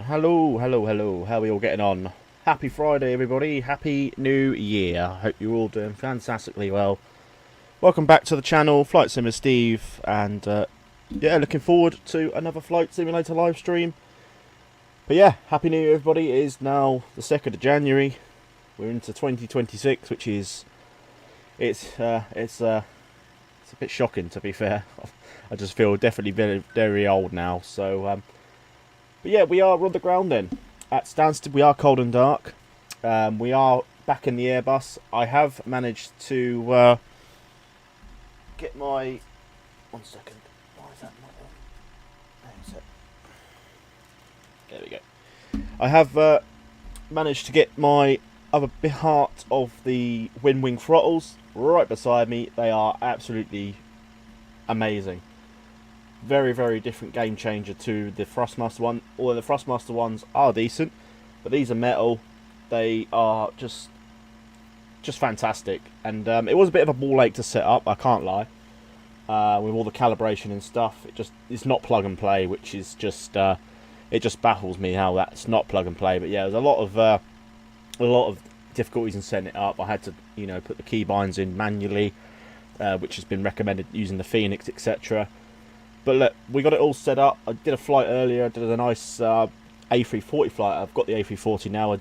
Hello. How are we all getting on? Happy Friday, everybody. Happy New Year. I hope you're all doing fantastically well. Welcome back to the channel, Flight Simmer Steve, and yeah, looking forward to another Flight Simulator live stream. But yeah, Happy New Year, everybody. It is now the 2nd of January. We're into 2026, which is it's a bit shocking, to be fair. I just feel definitely very old now. So but yeah, we are on the ground then at Stansted. We are cold and dark. We are back in the Airbus. I have managed to get my... One second. Why is that not on? There we go. I have managed to get my other part of the wind wing throttles right beside me. They are absolutely amazing. Very different game changer to the Thrustmaster one. Although the Thrustmaster ones are decent, but these are metal. They are just fantastic. And it was a bit of a ball ache to set up, I can't lie. With all the calibration and stuff, it's not plug and play, which is just it just baffles me how that's not plug and play. But yeah, there's a lot of difficulties in setting it up. I had to put the keybinds in manually, which has been recommended using the Fenix, etc. But look, we got it all set up. I did a flight earlier. I did a nice A340 flight. I've got the A340 now. I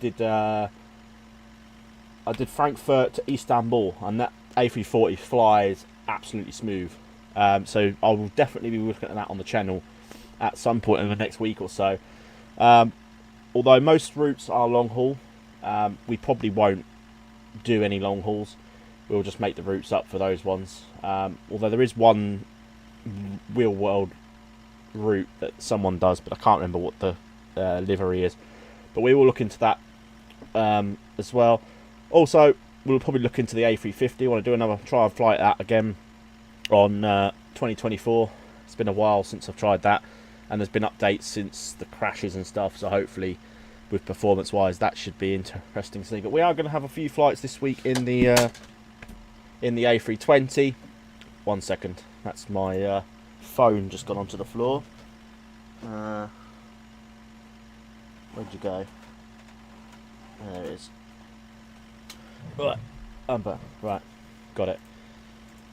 did Frankfurt to Istanbul, and that A340 flies absolutely smooth. So I will definitely be looking at that on the channel at some point in the next week or so. Although most routes are long haul, we probably won't do any long hauls. We'll just make the routes up for those ones. Although there is one real world route that someone does, but I can't remember what the livery is. But we will look into that as well. Also, we'll probably look into the A350. I want to do another trial flight that again on 2024. It's been a while since I've tried that, and there's been updates since the crashes and stuff, so hopefully with performance wise that should be interesting to see. But we are going to have a few flights this week in the A320. 1 second, that's my phone just gone onto the floor. Where'd you go? There it is. Right, I'm back. Right, got it.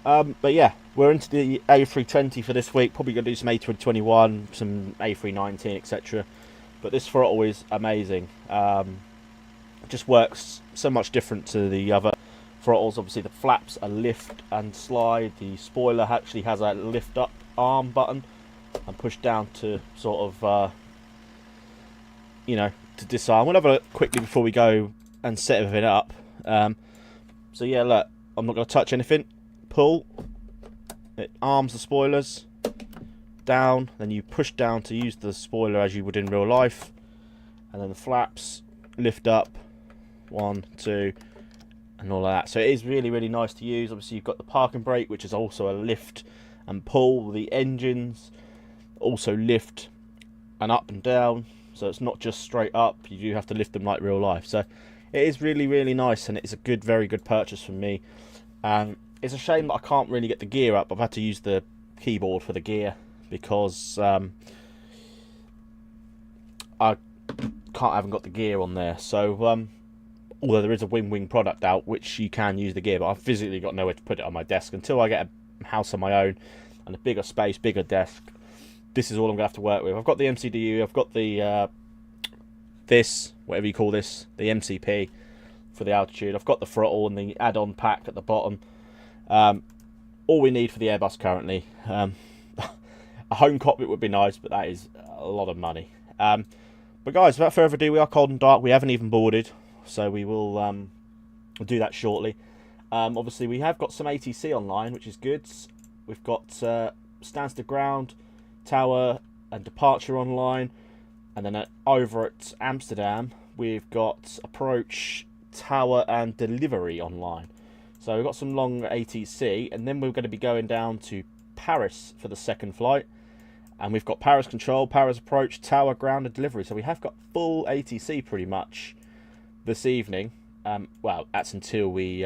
But yeah, we're into the A320 for this week. Probably going to do some A321, some A319, etc. But this throttle is amazing. It just works so much different to the other throttles. Obviously the flaps are lift and slide. The spoiler actually has a lift up arm button and push down to sort of to disarm. We'll have a look quickly before we go and set everything up. So yeah, look, I'm not going to touch anything. Pull, it arms the spoilers down, then you push down to use the spoiler as you would in real life, and then the flaps lift up, 1, 2, and all of that. So it is really nice to use. Obviously you've got the parking brake, which is also a lift and pull. The engines also lift and up and down, so it's not just straight up. You do have to lift them like real life. So it is really nice, and it's a very good purchase for me. It's a shame that I can't really get the gear up. I've had to use the keyboard for the gear because I haven't got the gear on there. So although there is a wing product out which you can use the gear, but I've physically got nowhere to put it on my desk until I get a house of my own and a bigger space, bigger desk. This is all I'm gonna have to work with. I've got the MCDU, I've got the this, whatever you call this, the MCP for the altitude. I've got the throttle and the add-on pack at the bottom. All we need for the Airbus currently. A home cockpit would be nice, but that is a lot of money. But guys, without further ado, we are cold and dark. We haven't even boarded, so we will do that shortly. Obviously, we have got some ATC online, which is good. We've got stands to ground, tower, and departure online. And then over at Amsterdam, we've got approach, tower, and delivery online. So we've got some long ATC, and then we're going to be going down to Paris for the second flight. And we've got Paris control, Paris approach, tower, ground, and delivery. So we have got full ATC pretty much this evening. Well, that's until we,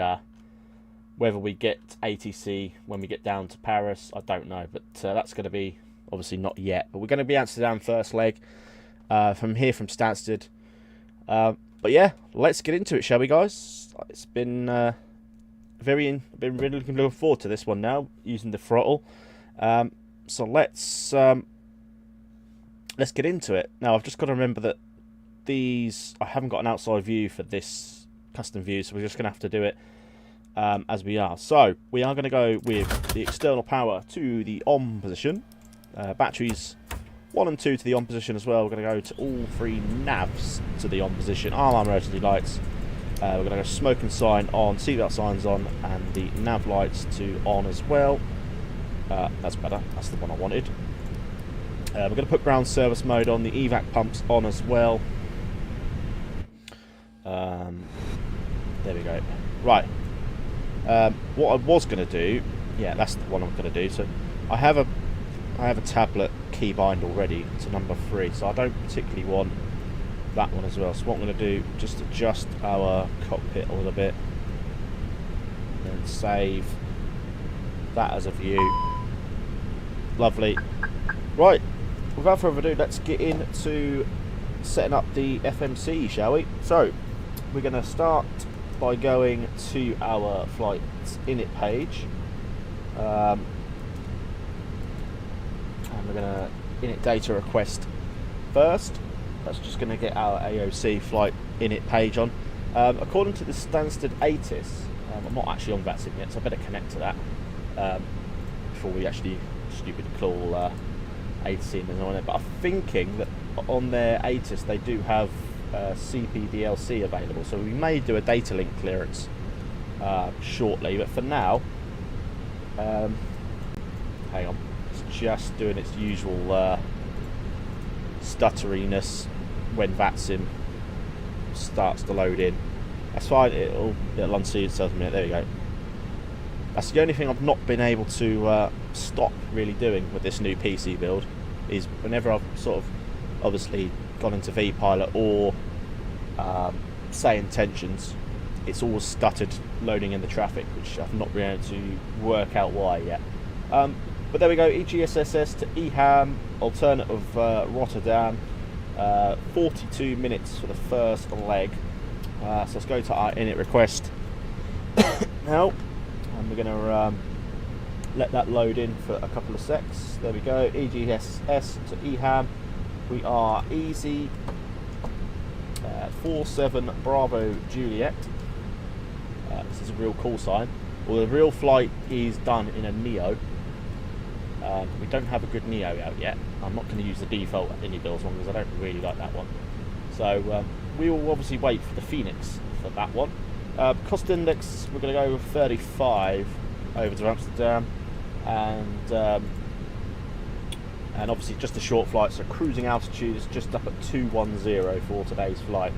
whether we get ATC when we get down to Paris, I don't know. But that's going to be, obviously not yet. But we're going to be Amsterdam first leg. from here from Stansted. But yeah, let's get into it, shall we, guys? It's been been really looking forward to this one now, using the throttle. So let's get into it. Now I've just got to remember that I haven't got an outside view for this custom view, so we're just going to have to do it as we are. So we are going to go with the external power to the on position, batteries 1 and 2 to the on position as well. We're going to go to all 3 navs to the on position, alarm emergency lights. We're going to go smoke and sign on, seatbelt signs on, and the nav lights to on as well. That's better, that's the one I wanted. We're going to put ground service mode on, the evac pumps on as well. There we go. Right. What I was going to do, yeah, that's the one I'm going to do. So I have a tablet keybind already to number 3, so I don't particularly want that one as well. So what I'm going to do, just adjust our cockpit a little bit, and save that as a view. Lovely. Right. Without further ado, let's get into setting up the FMC, shall we? So we're going to start by going to our flight init page, and we're going to init data request first. That's just going to get our AOC flight init page on. According to the Stansted ATIS, I'm not actually on Vatsim yet, so I better connect to that before we actually stupidly call ATIS and on it. But I'm thinking that on their ATIS they do have CPDLC available, so we may do a data link clearance shortly. But for now, hang on, it's just doing its usual stutteriness when Vatsim starts to load in. That's fine, it'll unsee itself in a minute. There we go. That's the only thing I've not been able to stop really doing with this new PC build, is whenever I've sort of obviously gone into VPilot or say intentions, it's always stuttered loading in the traffic, which I've not been able to work out why yet. But there we go, EGSS to EHAM, alternative Rotterdam, 42 minutes for the first leg. So let's go to our init request now, and we're going to let that load in for a couple of secs. There we go, EGSS to EHAM. We are easy 47 Bravo Juliet. This is a real call sign. Well, the real flight is done in a Neo. We don't have a good Neo out yet. I'm not going to use the default INIBUILDS one because I don't really like that one. So we will obviously wait for the Fenix for that one. Cost index, we're going to go with 35 over to Amsterdam, and obviously just a short flight, so cruising altitude is just up at 210 for today's flight.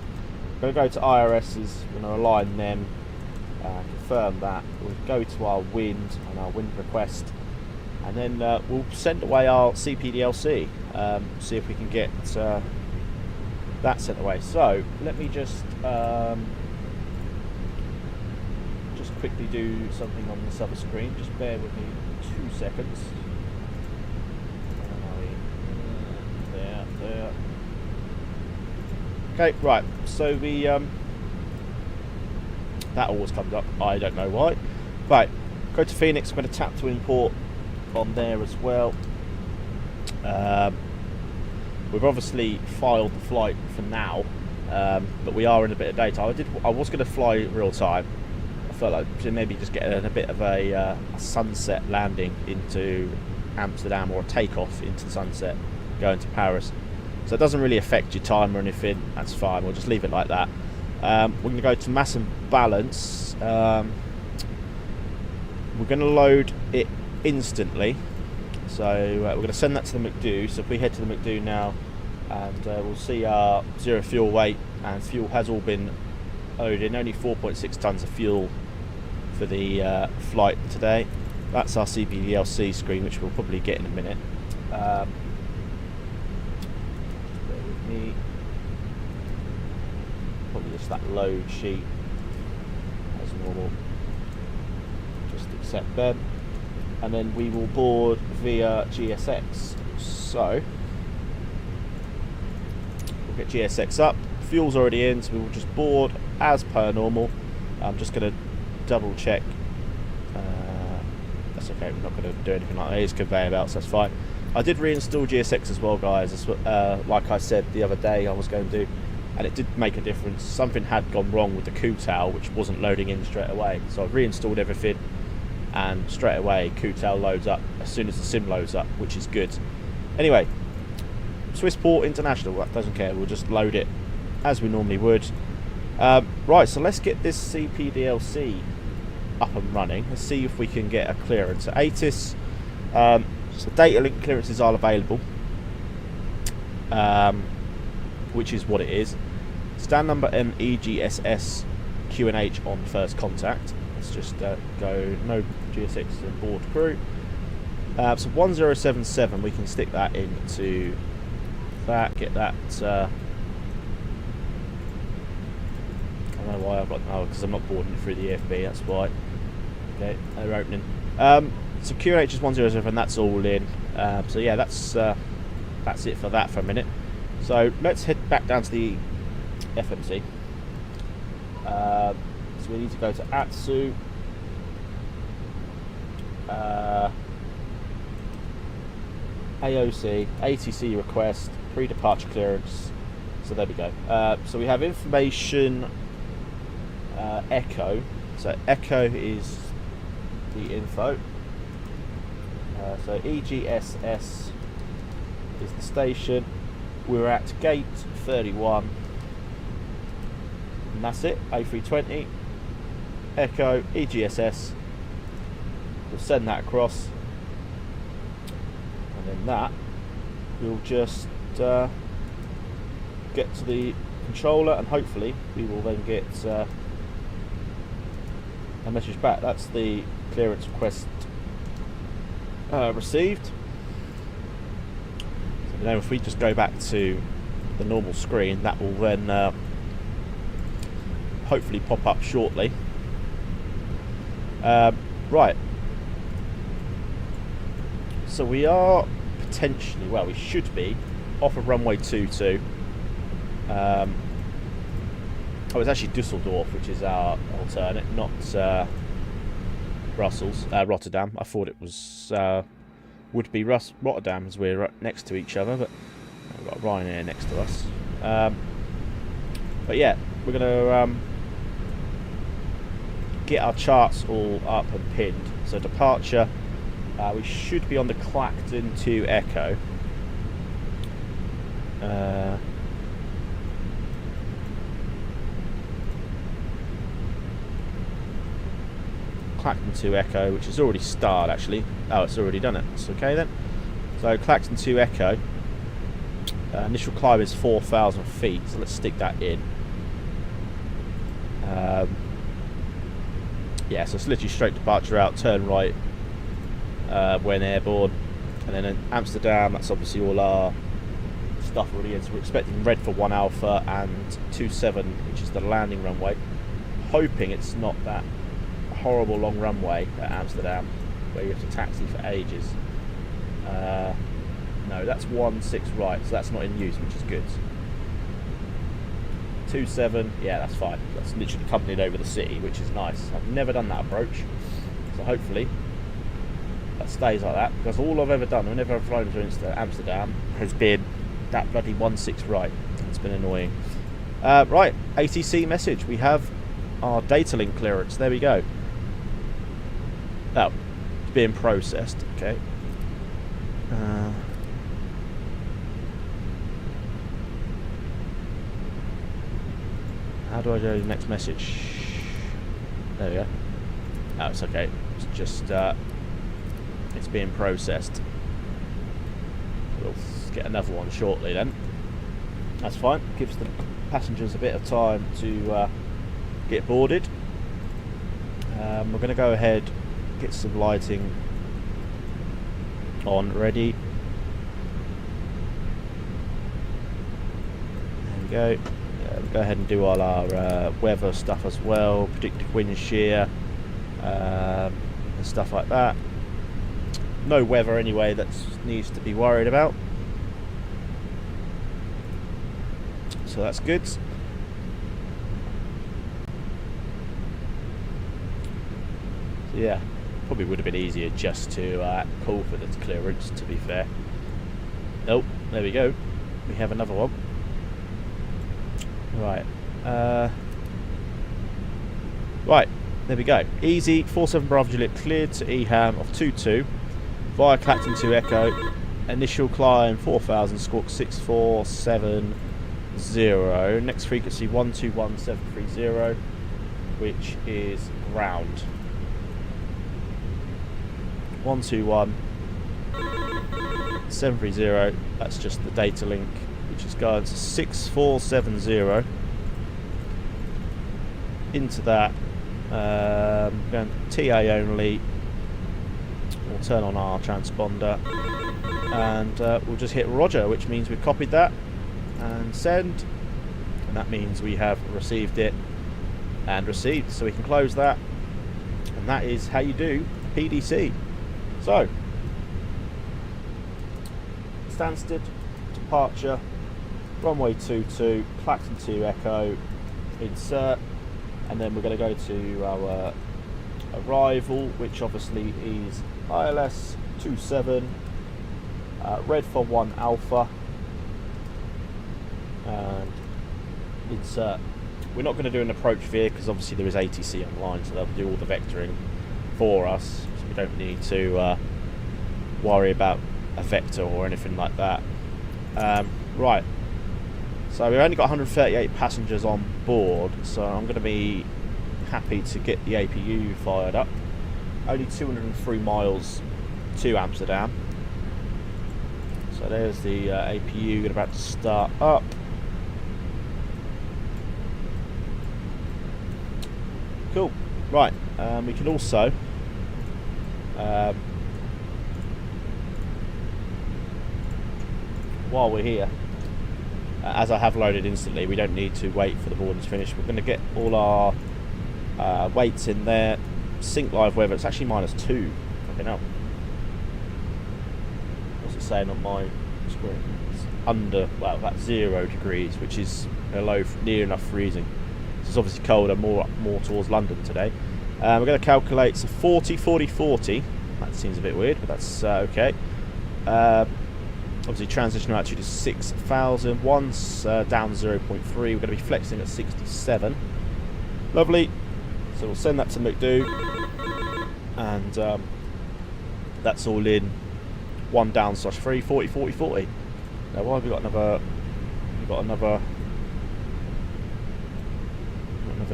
We're going to go to IRSs, we're going to align them, confirm that. We'll go to our wind and our wind request, and then we'll send away our CPDLC, see if we can get that sent away. So let me just quickly do something on this other screen. Just bear with me 2 seconds. There. Okay, right. So we that always comes up. I don't know why. Right, go to Fenix. I'm going to tap to import on there as well. We've obviously filed the flight for now, but we are in a bit of data. I was going to fly real time. I felt like maybe just getting a bit of a sunset landing into Amsterdam, or a takeoff into the sunset going to Paris. So it doesn't really affect your time or anything. That's fine. We'll just leave it like that. We're going to go to mass and balance. We're going to load it instantly. So we're going to send that to the McDo. So if we head to the McDo now, and we'll see our zero fuel weight, and fuel has all been loaded in. Only 4.6 tons of fuel for the flight today. That's our CPDLC screen, which we'll probably get in a minute. Bear with me. Probably just that load sheet as normal. Just accept them, and then we will board via GSX. So Get GSX up. Fuel's already in, so we will just board as per normal. I'm just going to double check. That's okay, we're not going to do anything like that. It's conveyor belts, that's fine. I did reinstall GSX as well, guys, like I said the other day I was going to do, and it did make a difference. Something had gone wrong with the QTAL, which wasn't loading in straight away. So I've reinstalled everything, and straight away QTAL loads up as soon as the sim loads up, which is good. Anyway, Swissport International, that doesn't care, we'll just load it as we normally would. Right, so let's get this CPDLC up and running. Let's see if we can get a clearance. So ATIS, so data link clearances are available, which is what it is. Stand number and EGSS QNH on first contact. Let's just go no GSX and board crew. So 1077, we can stick that into that, get that. I don't know why I've got, oh, because I'm not boarding it through the EFB, that's why. Okay, they're opening. So QNH is 107, that's all in. So yeah, that's it for that for a minute. So let's head back down to the FMC. So we need to go to ATSU. AOC, ATC request, pre-departure clearance. So there we go. So we have information Echo. So Echo is the info. So EGSS is the station. We're at gate 31. And that's it. A320. Echo, EGSS. We'll send that across. And then that, we'll just get to the controller, and hopefully we will then get a message back. That's the clearance request received. So now if we just go back to the normal screen, that will then hopefully pop up shortly. Right, so we are potentially, well, we should be off of runway 22. Oh, it's actually Dusseldorf, which is our alternate, not Rotterdam. I thought it was would be Rotterdam, as we're right next to each other, but we've got Ryanair next to us. But yeah, we're going to get our charts all up and pinned. So departure, we should be on the Clacton to Echo. Clacton to Echo, which has already started actually. Oh, it's already done it. It's okay then. So Clacton to Echo. Initial climb is 4,000 feet, so let's stick that in. Yeah, so it's literally straight departure out, turn right when airborne, and then in Amsterdam, that's obviously all our stuff already in. So we're expecting red for 1 Alpha and 27, which is the landing runway. Hoping it's not that horrible long runway at Amsterdam where you have to taxi for ages. No, that's 16 right, so that's not in use, which is good. 27, yeah, that's fine. That's literally accompanied over the city, which is nice. I've never done that approach, so hopefully that stays like that, because all I've ever done whenever I've flown to Amsterdam has been that bloody 16 right. It's been annoying. Right, ATC message. We have our data link clearance. There we go. Oh, it's being processed. Okay. How do I do the next message? There we go. Oh, it's okay. It's just it's being processed. We'll get another one shortly then. That's fine. Gives the passengers a bit of time to get boarded. We're going to go ahead, get some lighting on ready. There we go. We'll go ahead and do all our weather stuff as well, predicted wind shear and stuff like that. No weather anyway that needs to be worried about. so that's good. So yeah, probably would have been easier just to call for the clearance, to be fair. Oh, there we go. We have another one. Right. Right, there we go. Easy, 47 Bravo Juliet cleared to EHAM of 22 via Clacton 2 Echo. Initial climb 4000, squawk 6470. Next frequency 121730, which is ground. 121730. That's just the data link, which is going to 6470. Into that, going TA only. We'll turn on our transponder, and we'll just hit Roger, which means we've copied that and send, and that means we have received it and received. So we can close that, and that is how you do PDC. So, Stansted, departure, runway 22, Clacton 2 Echo, insert, and then we're going to go to our arrival, which obviously is ILS 27, red for 1 Alpha, and insert. We're not going to do an approach veer because obviously there is ATC online, so they'll do all the vectoring for us, so we don't need to worry about a vector or anything like that. Right, so we've only got 138 passengers on board, so I'm going to be happy to get the APU fired up. Only 203 miles to Amsterdam. So there's the APU about to start up. Cool. Right, we can also while we're here, as I have loaded instantly, we don't need to wait for the boarding to finish. We're going to get all our weights in there. Sync live weather. It's actually -2. Fucking hell. What's it saying on my screen? It's under, well, about 0 degrees, which is below, near enough freezing. So it's obviously colder, more towards London today. We're going to calculate, so 40, 40, 40. That seems a bit weird, but that's okay. Obviously transitional altitude is 6,000. Once down 0.3, we're going to be flexing at 67. Lovely. So we'll send that to McDo, and that's all in 1 down /3, 40, 40, 40. Now why have we got another? We've got another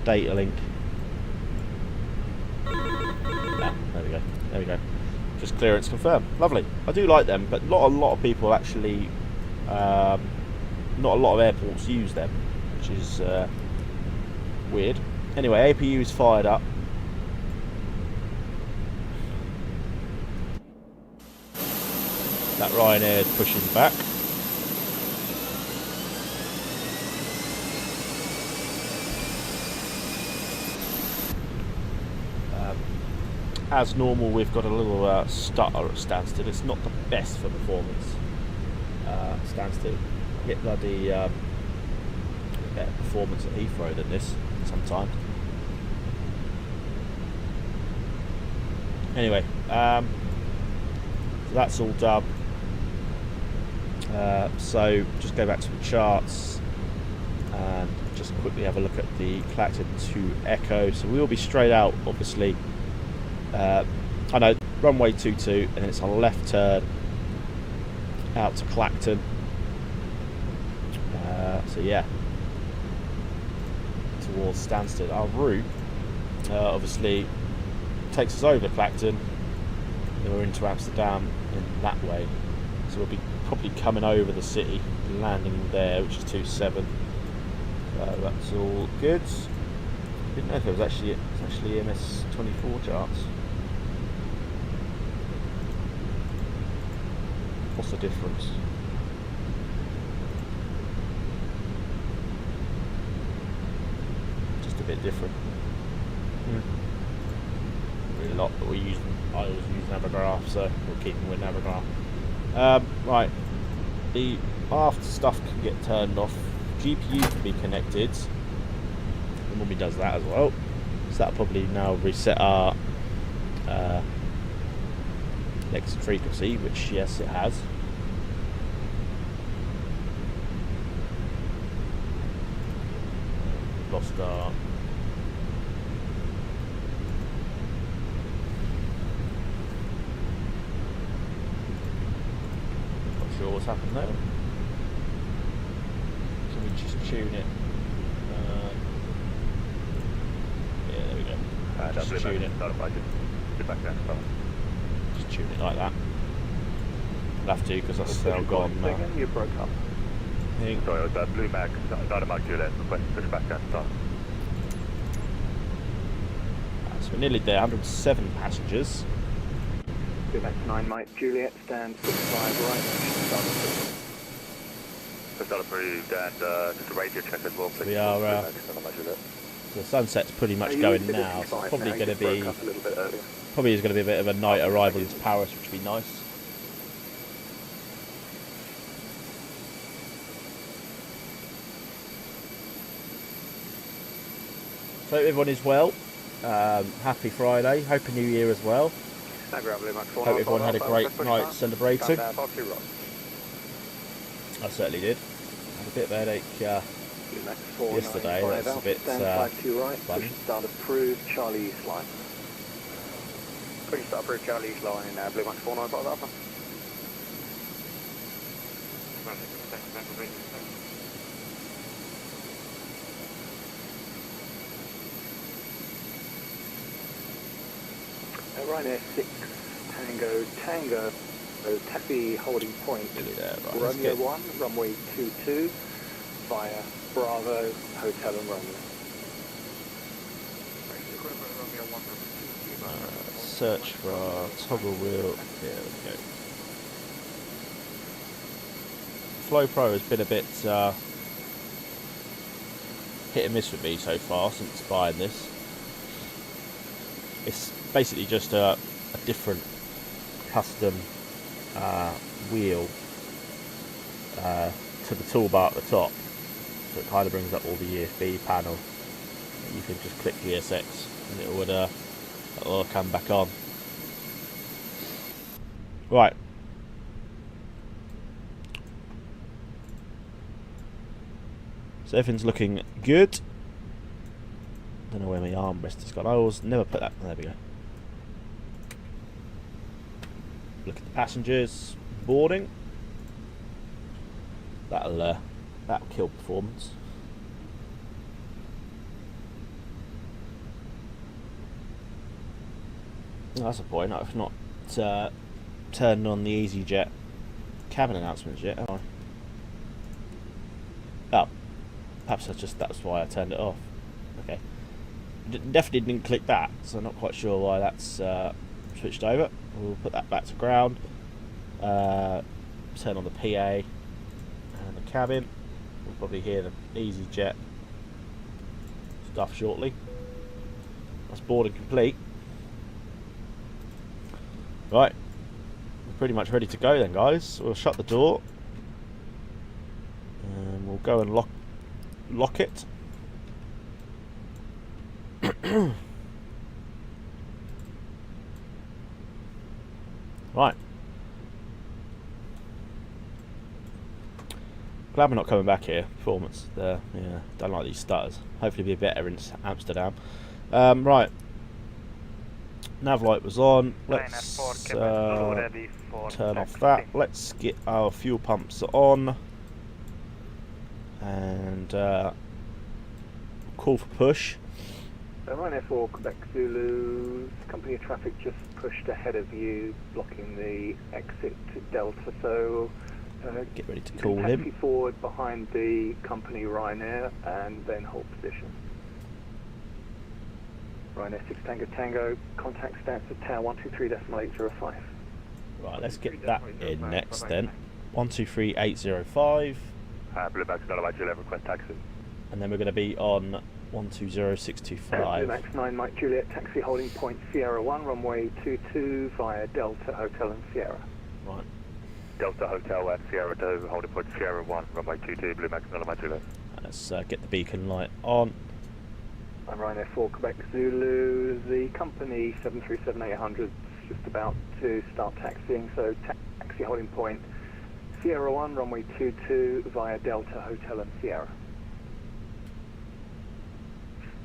data link. Ah, there we go. There we go. Just clearance confirmed. Lovely. I do like them, but not a lot of people actually. Not a lot of airports use them, which is weird. Anyway, APU is fired up. That Ryanair is pushing back. As normal, we've got a little stutter at Stansted. It's not the best for performance. Stansted, get bloody better performance at Heathrow than this sometimes. Anyway, so that's all done. So just go back to the charts and just quickly have a look at the Clacton 2 Echo. So we will be straight out, obviously. I know, runway 22, and then it's a left turn out to Clacton. So yeah, towards Stansted. Our route obviously takes us over Clacton, then we're into Amsterdam in that way. So we'll be probably coming over the city, landing there, which is 27. So that's all good. Didn't know if it was actually MS24 charts. What's the difference? Just a bit different. Really a lot, but I always use Navigraph, so we'll keep them with Navigraph. Right, the after stuff can get turned off GPU can be connected. It normally does that as well. So that'll probably now reset our exit frequency, which yes, it has. Lost our sure what's happened there. Can we just tune it? Yeah, there we go. Just tune it. Just tune it like that. I'll have to because that's now gone. You broke up. Sorry, that Blue Mag, Dynamite Juliet, request push back and start. So we're nearly there, 107 passengers. Blue Mag 9 Mike Juliet, stand 65 right. Start approved and just a radio check as well. We are, so the sunset's pretty much going now, so it's probably going to be, probably is going to be a bit of a night arrival into Paris, which would be nice. So hope everyone is well. Happy Friday, Happy New Year as well. Hope everyone had a great night celebrating. I certainly did. Had a bit of a headache yesterday. That's a bit funny. Start approved, Charlie East line. Push start approved, Charlie East line, Blue Max 495 Alpha. Ryanair 6 Tango, taxi holding point. Right, Romeo 1, runway 22 via Bravo, Hotel and Romeo. Search for our toggle wheel. There we go. Flow Pro has been a bit hit and miss with me so far since buying this. It's basically just a different custom wheel to the toolbar at the top, so it kind of brings up all the EFB panel. You can just click GSX and it would it'll come back on. Right. So everything's looking good. Don't know where my armrest has gone. I always never put that. There we go. Look at the passengers boarding. That'll kill performance. That's a point. I've not turned on the Easyjet cabin announcements yet, have I? Oh, perhaps that's why I turned it off. Okay. Definitely didn't click that, so I'm not quite sure why that's switched over. We'll put that back to ground. Turn on the PA and the cabin. We'll probably hear the Easyjet stuff shortly. That's boarding complete. Right, we're pretty much ready to go then, guys. We'll shut the door and we'll go and lock it. Right. Glad we're not coming back here. Performance there. Yeah, don't like these stutters. Hopefully be better in Amsterdam. Right. Nav light was on. Let's turn off that. Let's get our fuel pumps on. And call for push. Ryanair 4 Quebec Zulu, company traffic just pushed ahead of you, blocking the exit to Delta, so get ready to call him. Taxi forward behind the company Ryanair and then hold position. Ryanair 6 Tango Tango, contact stats at tower 123.805. Right, let's get that in next then. 123.805. Blue Max 9 Juliet, request taxi. And then we're going to be on 120.625. Blue Max 9 Mike Juliet, taxi holding point Sierra 1, runway 22 via Delta Hotel and Sierra. Right. Delta Hotel and Sierra 2, holding point Sierra 1, runway 22, Blue Max 9 Mike Juliet. Let's get the beacon light on. I'm Ryanair 4 Quebec Zulu. The company 737-800 is just about to start taxiing, so taxi holding point Sierra 1, runway 22 via Delta Hotel and Sierra.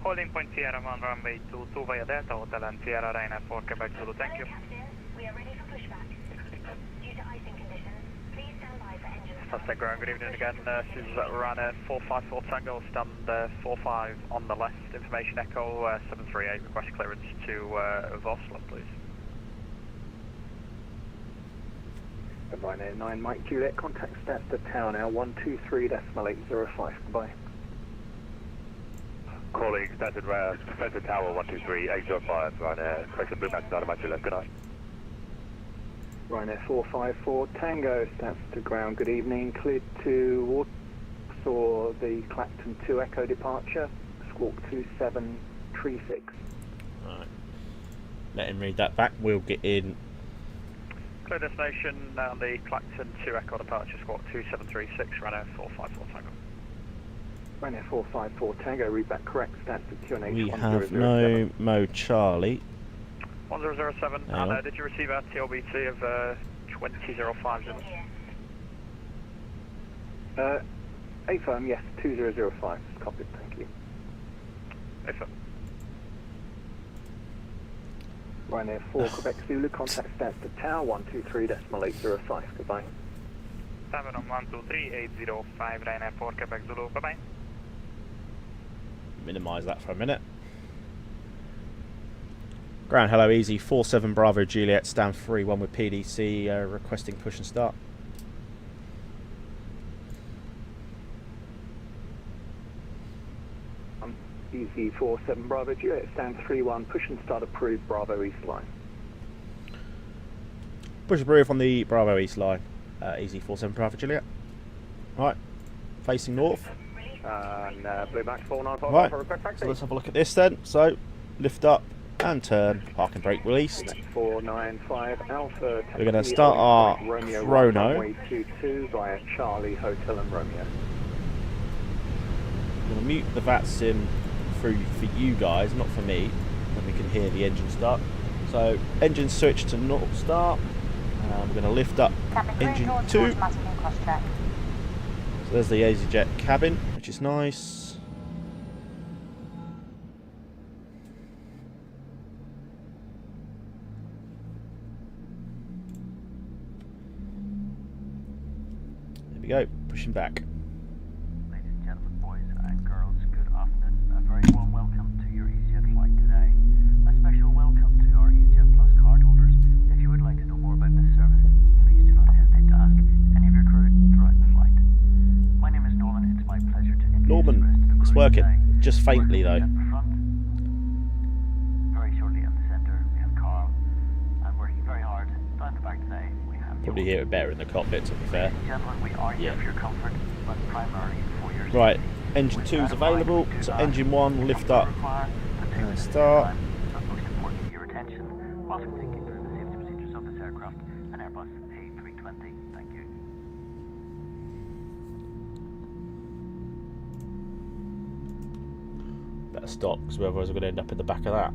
Holding point Sierra 1, runway 22 via Delta Hotel and Sierra, Ryanair 4 Quebec Zulu, thank you. We are ready for pushback. Due to icing conditions, please stand by for engine start. Suspect ground, good evening again. This is Ryanair 454 Tango, stand 45 on the left. Information Echo 738, request clearance to Voslo, please. Ryanair 9 Mike Juliet, contact Stansted Tower now 123.805. Goodbye. Calling Stansted Tower 123.805. Ryanair, correction Blue Mountain out of Mike Juliet. Good night. Ryanair 454 Tango, Stansted ground. Good evening. Cleared to water. Saw the Clacton 2 Echo departure. Squawk 2736. Right. Let him read that back. We'll get in. Clear destination on the Clacton 2 Echo departure, squawk 2736, Ryanair 454 Tango. Ryanair 454 Tango, read back correct. Stansted QNH We 1007. have no Mo Charlie. 1007, and did you receive a TLBT of 2005? AFirm, yes, 2005. Copied, thank you. AFirm. Ryanair 4 Quebec Zulu, contact Stansted Tower 123.805. Goodbye. 7 on 123.805, Ryanair 4 Quebec Zulu, bye bye. Minimise that for a minute. Ground, hello, easy. 47 Bravo Juliet, stand 3-1 with PDC, requesting push and start. Easy 47 Bravo Juliet, stand 3-1, push and start approved, Bravo East line. Push approved on the Bravo East line. Easy 47 Bravo Juliet. Right, facing north. And Blue Max 495 Right, for request taxi. so let's have a look at this then. So, lift up and turn, parking brake released. 495 Alpha. We're going to start our Romeo chrono. Runway 22 via Charlie Hotel and Romeo. I'm going to mute the Vatsim for you guys, not for me, when we can hear the engine start. So, engine switch to not start. We're going to lift up engine 2. So there's the Easyjet cabin, which is nice. There we go, pushing back. Ladies and gentlemen, boys and girls, good afternoon. A very warm welcome to your Easyjet flight today. A special welcome to our Easyjet Plus cardholders. If you would like to know more about this service, please do not hesitate to ask any of your crew throughout the flight. My name is Norman. It's my pleasure to introduce Norman, the rest of the it's crew working, today. just faintly though. At the front, very shortly at the centre, we have Carl, and working very hard down the back today. We have Probably hear it better in the cockpit, to be fair. Ladies and gentlemen, we are here for your comfort, but primarily for your Right, safety. engine 2 is With that in mind, available, we do so ask engine 1 lift that up you require to take and this start. time, but most importantly, your attention whilst we're thinking through the safety procedures of this aircraft, an Airbus A320. Thank you. Better stop, because otherwise we're going to end up in the back of that.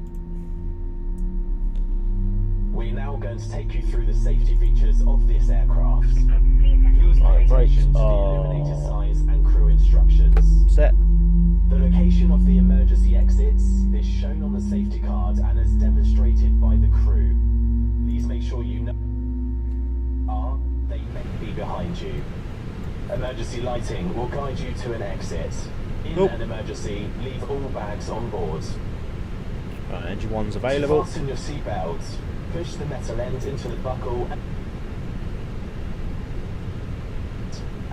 We're now going to take you through the safety features of this aircraft. Please Right, pay brakes attention to the are illuminator size and crew instructions. set. The location of the emergency exits is shown on the safety card and is demonstrated by the crew. Please make sure you know they may be behind you. Emergency lighting will guide you to an exit. In Oh. an emergency, leave all bags on board. Right, engine 1's available. To fasten your seatbelts, push the metal end into the buckle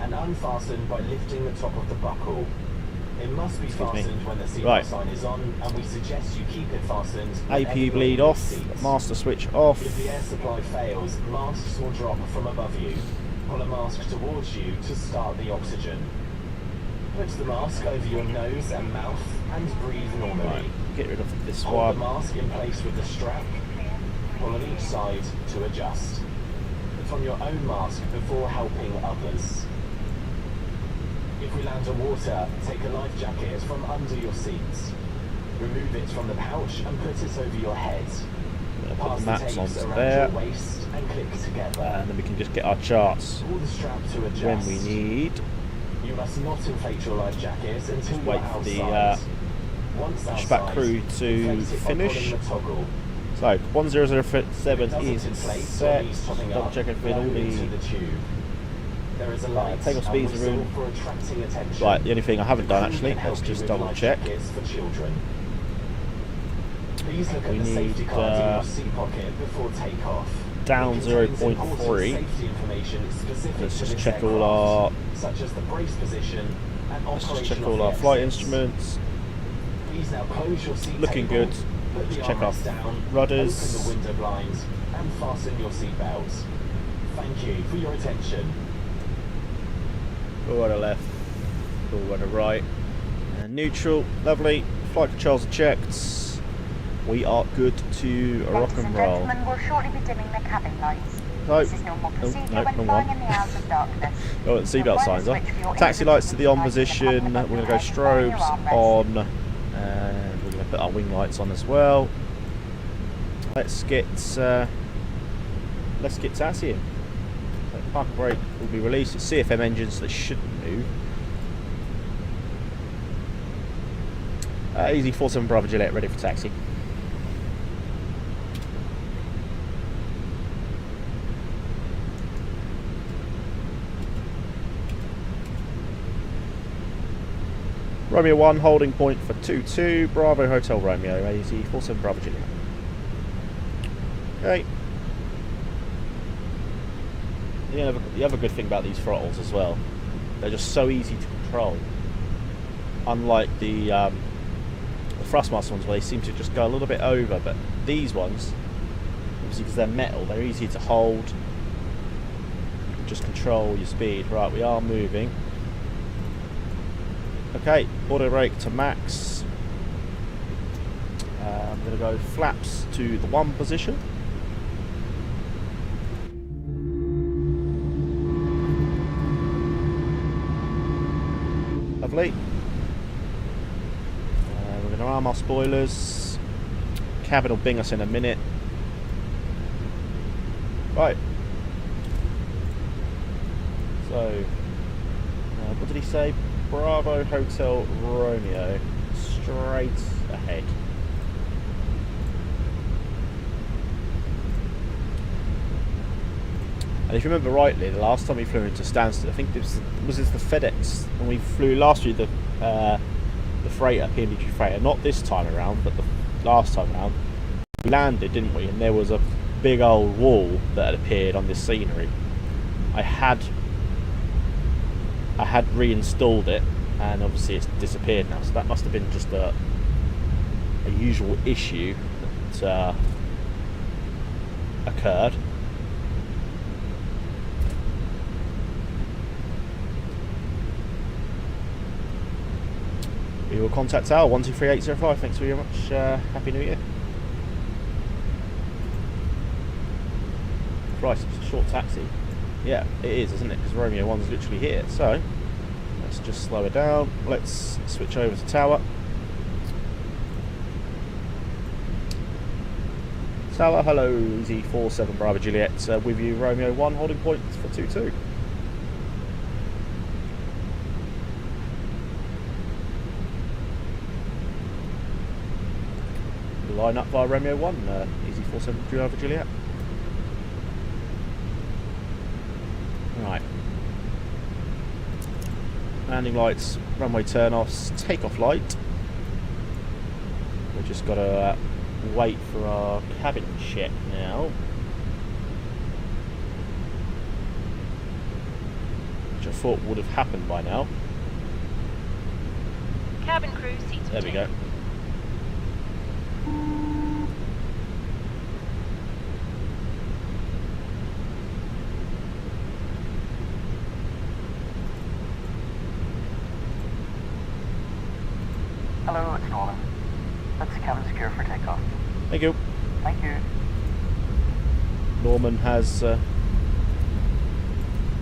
and unfasten by lifting the top of the buckle. It must be Excuse me. fastened when the seatbelt Right. sign is on, and we suggest you keep it fastened. APU whenever bleed you're in off, your seat. master switch off. If the air supply fails, masks will drop from above you. Pull a mask towards you to start the oxygen. Put the mask over your nose and mouth and breathe normally. Right, get rid of this Hold the one. mask in place with the strap. Pull on each side to adjust. Put on your own mask before helping others. If we land on water, take a life jacket from under your seats. Remove it from the pouch and put it over your head. Put Pass the the maps tapes onto around there, your waist and click together. and then we can just get our charts Pull the strap to adjust. when we need. You must not inflate your life jacket until Wait you're for the outside. Once pushback outside, crew to inflate it by finish. pulling the toggle. So 1007 Doesn't is inflate, set. or needs topping Double up, checking for all blow into the. the tube. There is a light takeoff and speeds are in. whistle for attracting attention. Right, the only thing I haven't done The crew actually, can help let's you just with double life check. jackets for children. Please look We at the safety need, cards in your seat pocket before takeoff. Down It contains 0.3. important safety information specific Let's to just this check all aircraft, our. such as the brace position and Let's just operation check of all the our flight F6. instruments. Please now close your seat Looking table, good. put the Let's check our armrest down, rudders. open the window blinds, and fasten your seat belts. Thank you for your attention. Forward to left, forward to right, and neutral. Lovely. Flight controls are checked. We are good to rock Ladies and and roll. gentlemen, we'll shortly be dimming the cabin lights. No. This is normal procedure no, when wrong flying one. in the hours of darkness. Oh, the seatbelt signs off. Switch for your Taxi lights to the on individual position. lights We're in going the to go cabin strobes and on, and we're going to put our wing lights on as well. Let's get taxiing. So park brake will be released. It's CFM engines, so they shouldn't move. Easy 47 Bravo Juliet, ready for taxi. Romeo 1, holding point for 22, Bravo Hotel Romeo, AZ 47 Bravo Juliet. Okay. The other good thing about these throttles as well, they're just so easy to control. Unlike the Thrustmaster ones where they seem to just go a little bit over, but these ones, obviously because they're metal, they're easy to hold. Just control your speed. Right, we are moving. Okay, auto brake to max. I'm going to go flaps to the 1 position. Lovely. We're going to arm our spoilers. Cabin will bing us in a minute. Right. So, what did he say? Bravo Hotel Romeo, straight ahead. And if you remember rightly, the last time we flew into Stansted, I think this was the FedEx when we flew last year, the freighter, PMDG freighter. Not this time around, but the last time around, we landed, didn't we? And there was a big old wall that had appeared on this scenery. I had reinstalled it, and obviously it's disappeared now. So that must have been just a usual issue that occurred. We will contact our 123805. Thanks very much. Happy New Year. Christ, it's a short taxi. Yeah, it is, isn't it? Because Romeo 1's literally here. So, let's just slow it down. Let's switch over to tower. Tower, hello, Easy 47 Bravo Juliet. With you, Romeo 1, holding point for 22. Line up via Romeo 1, Easy 47 Bravo Juliet. Right. Landing lights, runway turn-offs, takeoff light. We've just got to wait for our cabin check now. Which I thought would have happened by now. Cabin crew, seats There we go. Hello, it's Nolan. That's cabin secure for takeoff. Thank you. Thank you. Norman has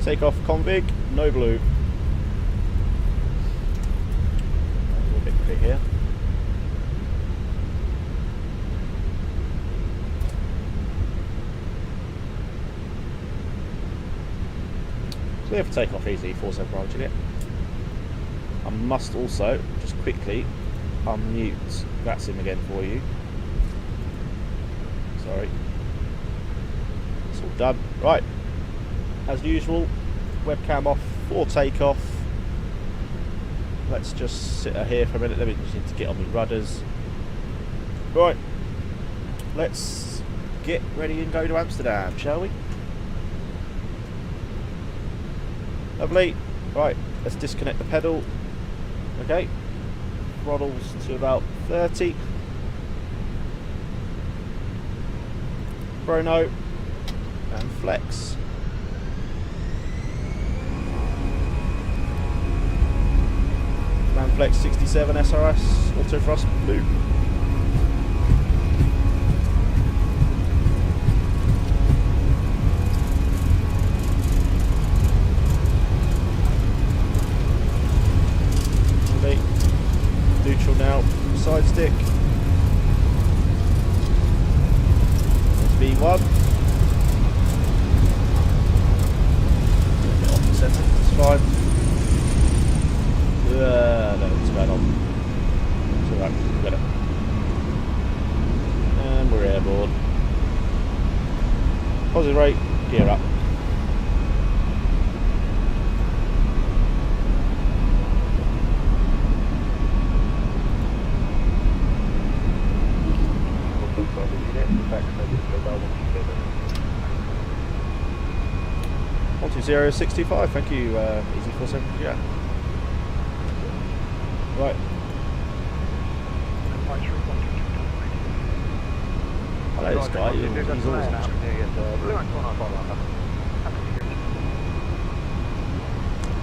takeoff config, no blue. victory here. Clear for takeoff, easy, 47 Bravo Juliet. I must also just quickly unmute Vatsim again for you. Sorry. It's all done. Right. As usual, webcam off for takeoff. Let's just sit here for a minute. Let me just need to get on my rudders. Right. Let's get ready and go to Amsterdam, shall we? Lovely. Right, let's disconnect the pedal. Okay. Throttles to about 30. Chrono and flex. Flex 67 SRS, auto thrust, blue. Neutral now, side stick. That's V1. Get off the centre, it's fine. No, what's going on? It's alright, we've got it. And we're airborne. Positive rate, gear up. One 20625, thank you, Easy47, yeah. Right. Hello, this guy. He's always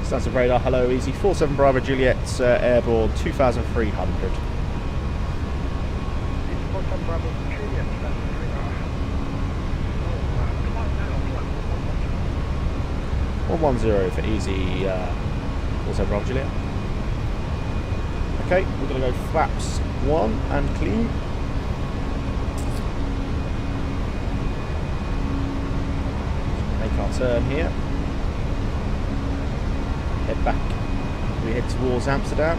Stands of radar. Hello, easy. 47 Bravo Juliet, airborne 2300. 110 for easy. 47 Bravo Juliet. Okay, we're going to go flaps 1 and clean. Make our turn here. Head back. We head towards Amsterdam.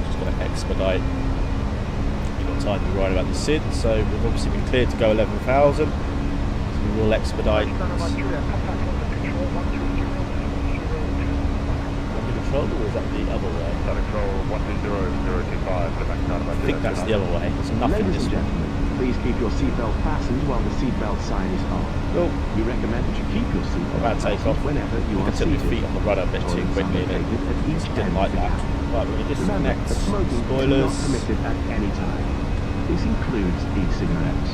Just going to expedite. Time to be right about the SID, so we've obviously been cleared to go 11,000, so we will expedite. Under control, or is that the other way? Control 120025. I think that's the other way. There's nothing this way. Please keep your seatbelt fastened while the seatbelt sign is on. Cool. We recommend that you keep your seatbelt about take off. whenever you I are could seated. tip my feet on the rudder a bit too quickly, and it didn't like that. Right, we're going to disconnect spoilers. Not permitted at any time. This includes e-cigarettes.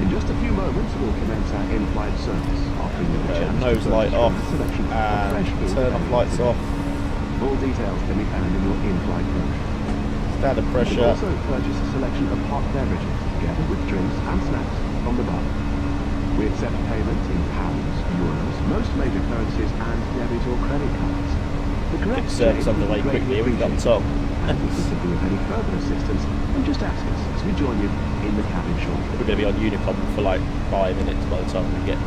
In just a few moments, we'll commence our in-flight service, offering you the chance nose to light off selection of fresh and food turn off and lights off. All details can be found in your in-flight brochure. Standard You pressure. can also purchase a selection of hot beverages together with drinks and snacks from the bar. We accept payment in pounds, euros, most major currencies, and debit or credit cards. The correct Get service change underway is greatly quickly. We've got the top. and if we can be of any further assistance, then just ask us as we join you in the cabin shortly. We're going to be on Unicom for like 5 minutes by the time we get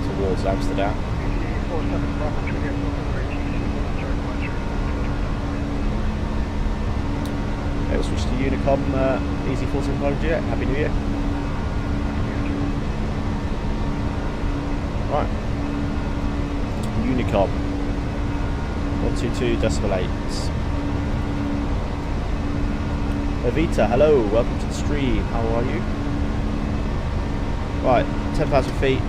towards Amsterdam. Okay, we'll switch to Unicom. Easy 475 Jet. Happy New Year. Right. Unicom. 122.8. Evita, hello, welcome to the stream. How are you? Right, 10,000 feet.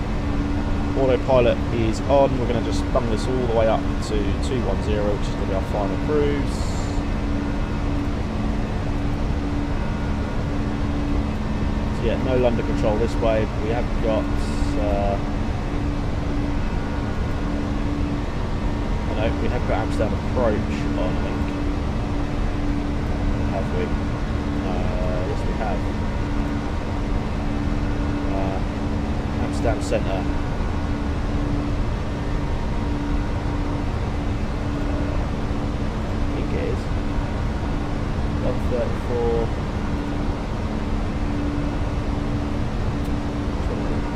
Autopilot is on. We're going to just bung this all the way up to 210, which is going to be our final cruise. So yeah, no London control this way. We have got. We have got Amsterdam approach on, I think. have we? Yes, we have. Amsterdam Centre. I think it is. 134.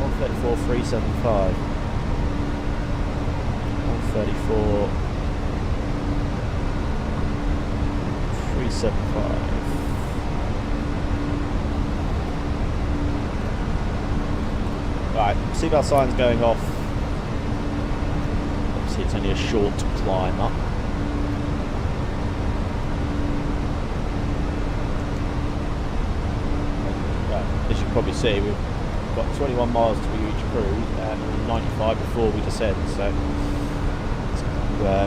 134.375. 134. 375. Right, seatbelt sign's going off. Obviously it's only a short climb up. As you can probably see, we've got 21 miles to reach cruise and 95 before we descend, so it's a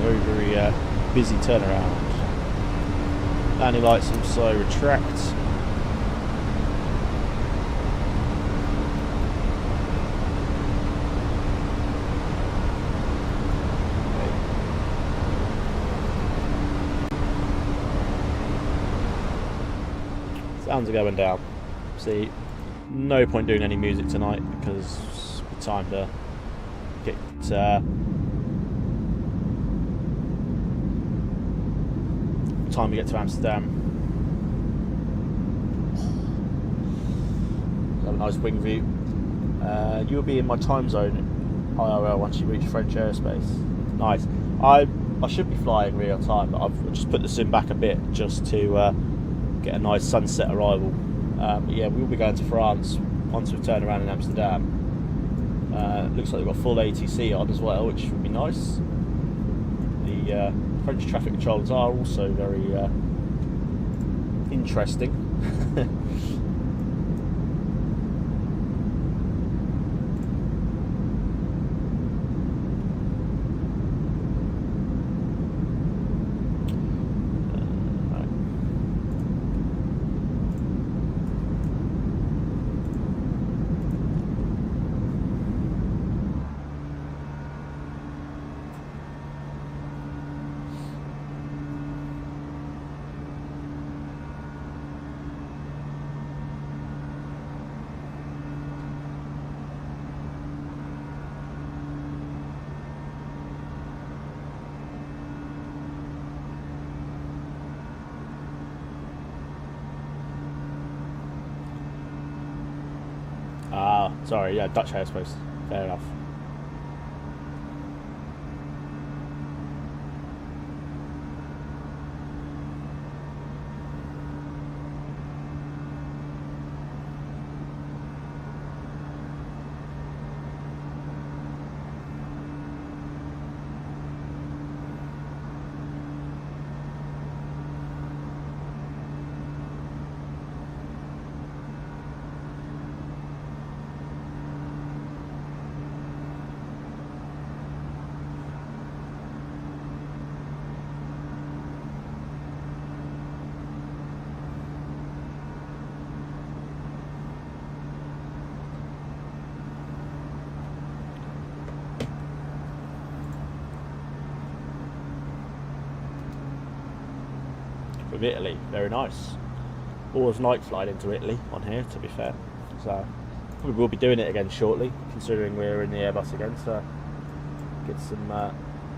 very, very busy turnaround. Landing lights also retract. Sounds are going down. See, no point doing any music tonight because it's time to get time to get to Amsterdam. Have a nice wing view. You'll be in my time zone IRL once you reach French airspace. Nice. I should be flying real time, but I've just put the sim back a bit just to get a nice sunset arrival. But yeah, we'll be going to France once we've turned around in Amsterdam. Looks like we've got full ATC on as well, which would be nice. The French traffic controllers are also very interesting. Sorry, yeah, Dutch airspace. Fair enough. With Italy, very nice. Always like flying into Italy on here, to be fair. So we will be doing it again shortly, considering we're in the Airbus again. So get some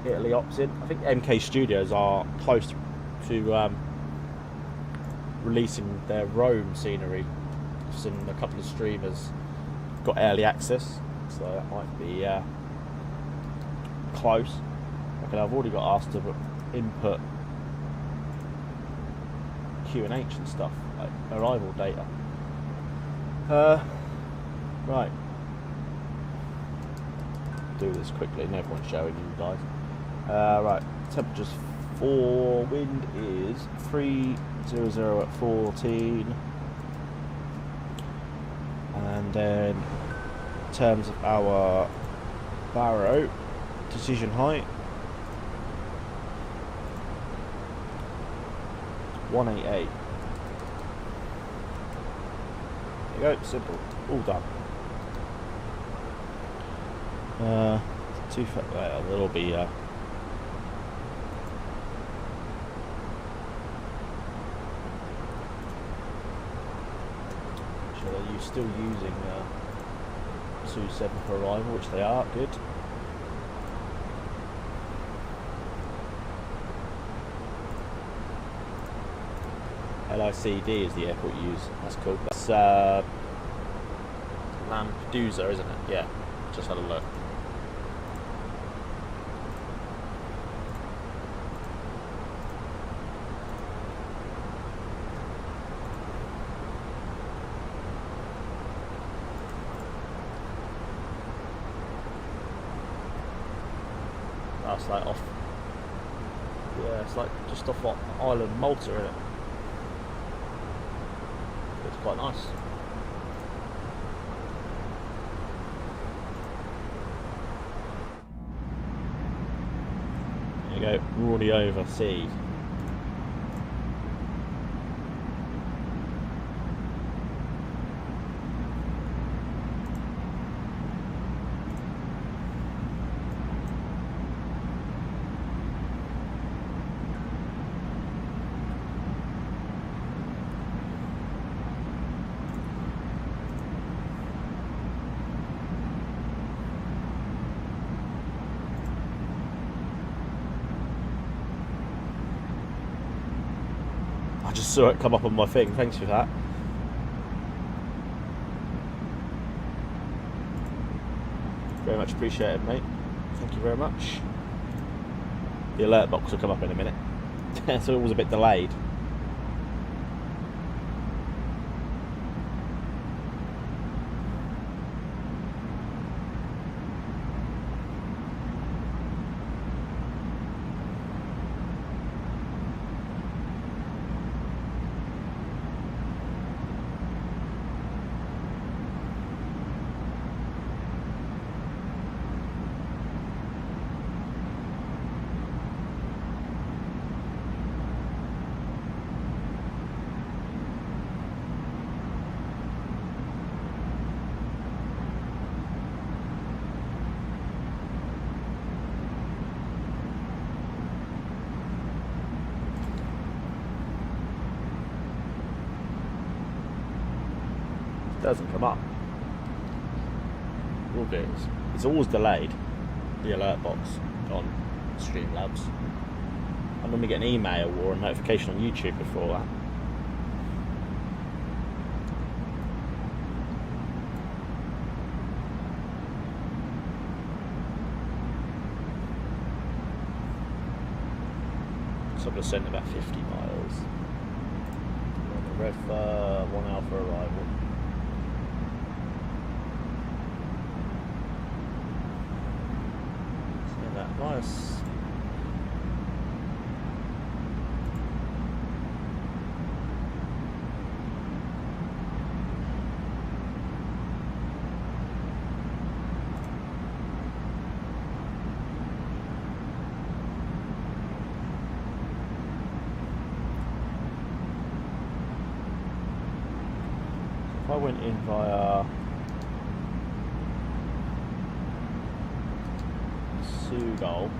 Italy ops in. I think MK Studios are close to releasing their Rome scenery. I've seen a couple of streamers got early access, so that might be close. Okay, I've already got asked to input QNH and stuff, like arrival data. Right. Do this quickly, no point showing you guys. Right, temperature's 4, wind is 300 at 14. And then in terms of our Barrow decision height, 188. There you go, simple, all done. There'll be sure they're still using 27 for arrival, which they are. Good. LICD is the airport you use. That's cool. That's Lampedusa, isn't it? Yeah. Just had a look. That's like off. Yeah, it's like just off what island Malta, isn't it? It's quite nice. There you go, we're already over sea. I just saw it come up on my thing, thanks for that. Very much appreciated, mate. Thank you very much. The alert box will come up in a minute. So it was a bit delayed. Doesn't come up. Will do. It's always delayed, the alert box on Streamlabs. I normally get an email or a notification on YouTube before that. So I'm going to send about 50 miles. On the Red 1 hour for arrival. Nice. If I went in via Seagull,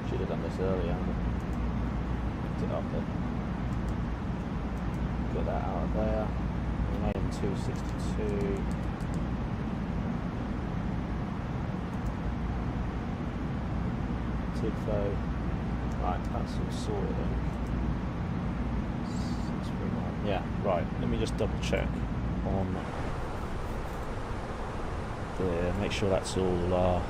should have done this earlier. Picked it up then. Get that out of there. AM 262. Tidfo. Right, that's all sorted then. 639. Yeah, right. Let me just double check on there. Make sure that's all.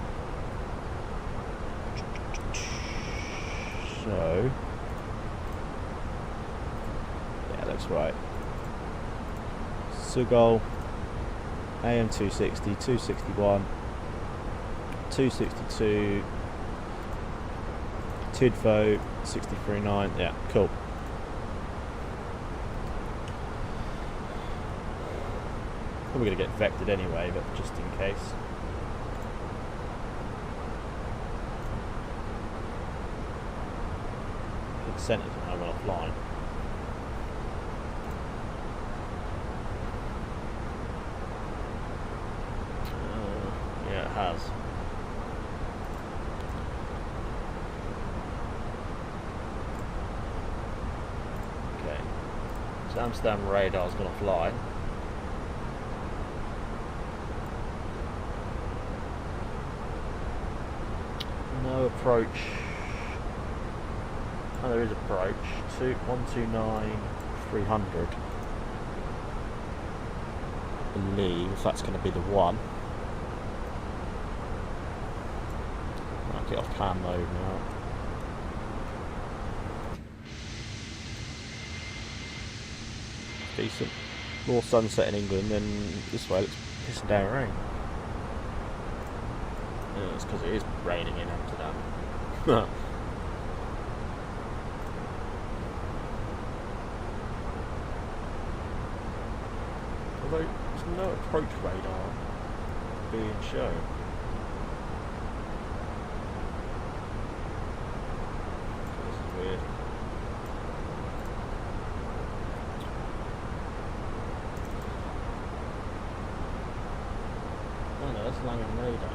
So, yeah, that's right. Seagull, AM 260, 261, 262, Tidfo, 639. Yeah, cool. Probably going to get vectored anyway, but just in case. Hit centre when I went offline. Yeah, it has. Okay. So Amsterdam radar's gone offline. No approach. Oh, there is approach. 129 300. I believe that's going to be the one. I'll get off plan mode now. Decent. More sunset in England, than this way it looks pissing down rain. Yeah, it's because it is raining in Amsterdam. Although there's no approach radar being shown. This is weird. Oh no, that's Langham radar.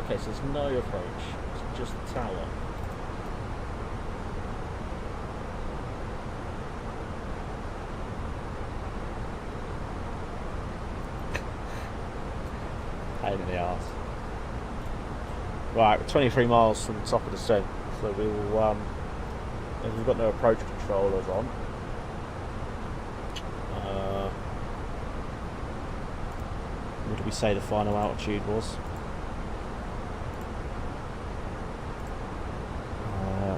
Okay, so there's no approach, it's just the tower. Pain in the arse. Right, we're 23 miles from the top of the descent, so we will, we've got no approach controllers on. What did we say the final altitude was?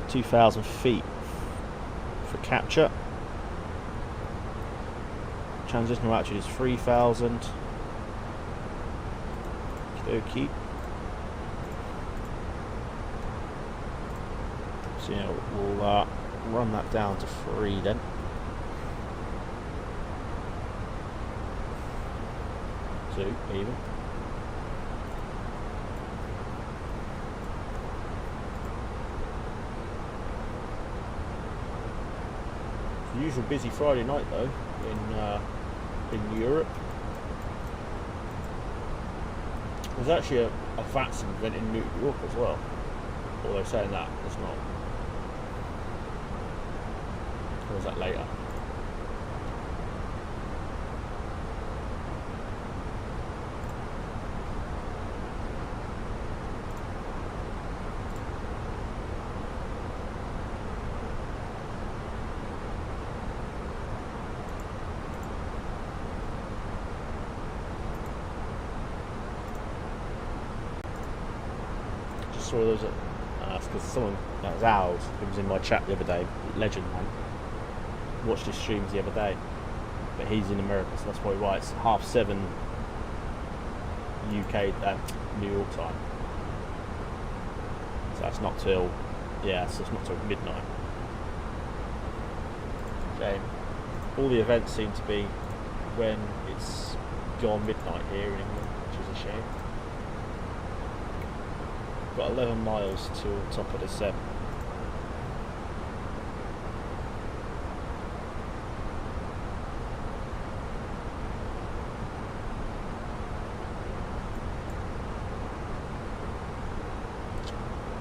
2,000 feet for capture. Transitional altitude is 3,000. Okey. So yeah, we'll run that down to 3 then. Two even. The usual busy Friday night though in Europe. There's actually a Vatsim event in New York as well. Although saying that, it's not. Or is that later? Saw those because someone that was Owls who was in my chat the other day, legend man, watched his streams the other day, but he's in America, so that's probably why it's 7:30 UK New York time, so that's not till so it's not till midnight. Shame. All the events seem to be when it's gone midnight here in England, which is a shame. Got 11 miles to the top of the descent.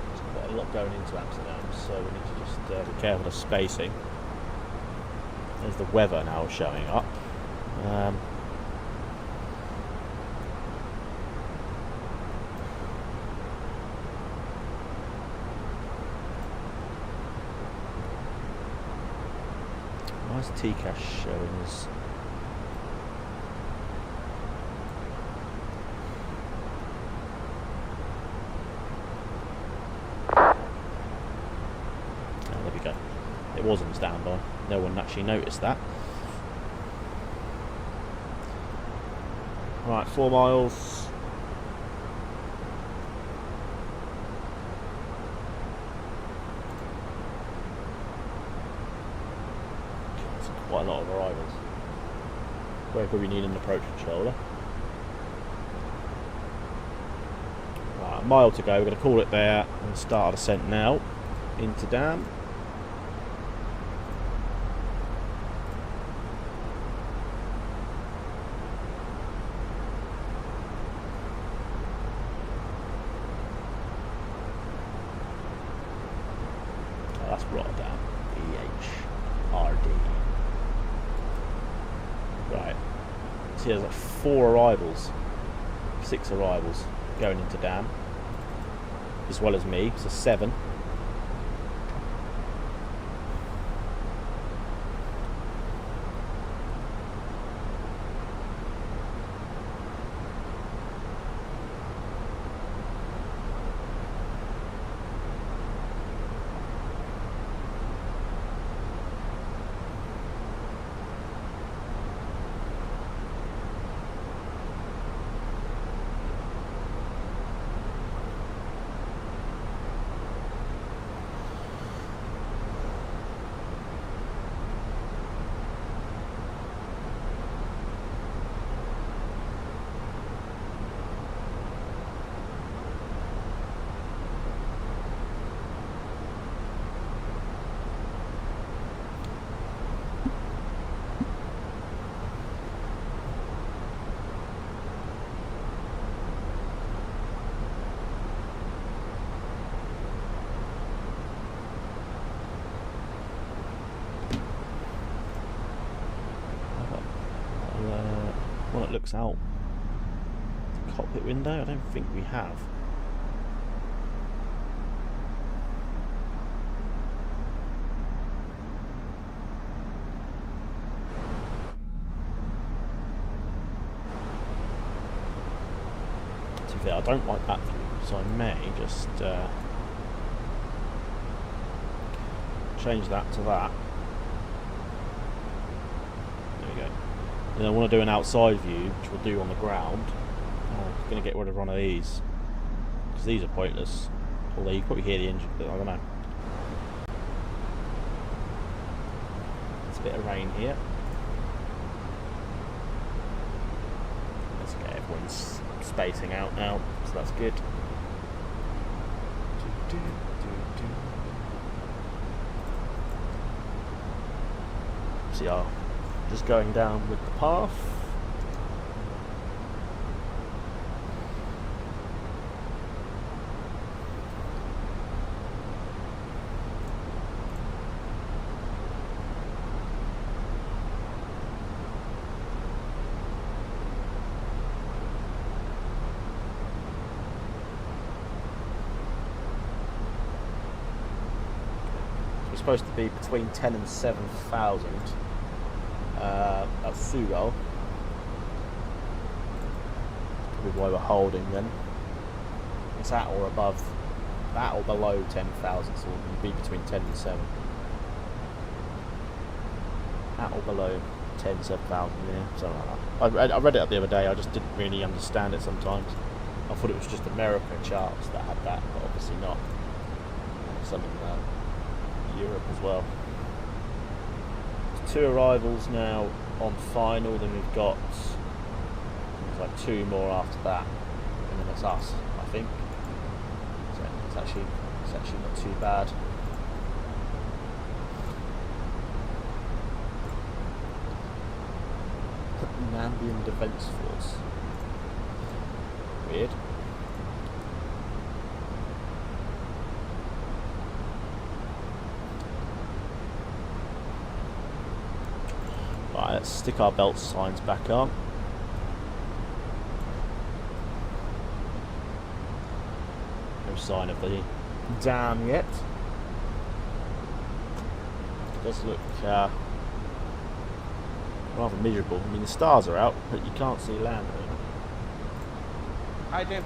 There's quite a lot going into Amsterdam, so we need to just be careful of spacing. There's the weather now showing up. Why's TCAS showing us? Oh, there we go. It wasn't standby. No one actually noticed that. Right, 4 miles. Quite a lot of arrivals. Where could we need an approach controller? mile to go. We're going to call it there and start our descent now into Dam. Oh, that's Rotterdam. EHRD. Right. So there's like 4 arrivals, 6 arrivals going into Dam, as well as me, so 7. One that looks out the cockpit window. I don't think we have. To be fair, I don't like that view, so I may just change that to that. There we go. And I want to do an outside view, which we'll do on the ground. I'm going to get rid of one of these, because these are pointless. Although you can probably hear the engine, but I don't know. There's a bit of rain here. Let's get everyone's spacing out now, so that's good. See, just going down with the path. We're supposed to be between 10 and 7,000. That's Sugal. Probably why we're holding then. It's at or above, that or below 10,000, so we'll be between 10 and 7. At or below 10, 7,000, yeah, something like that. I read it up the other day, I just didn't really understand it sometimes. I thought it was just America charts that had that, but obviously not. Some in Europe as well. 2 arrivals now on final, then we've got like 2 more after that, and then it's us, I think. So it's actually not too bad. Nambian Defence Force. Weird. Right, let's stick our belt signs back on. No sign of the dam yet. It does look rather miserable. I mean, the stars are out, but you can't see land. Hi, Tim.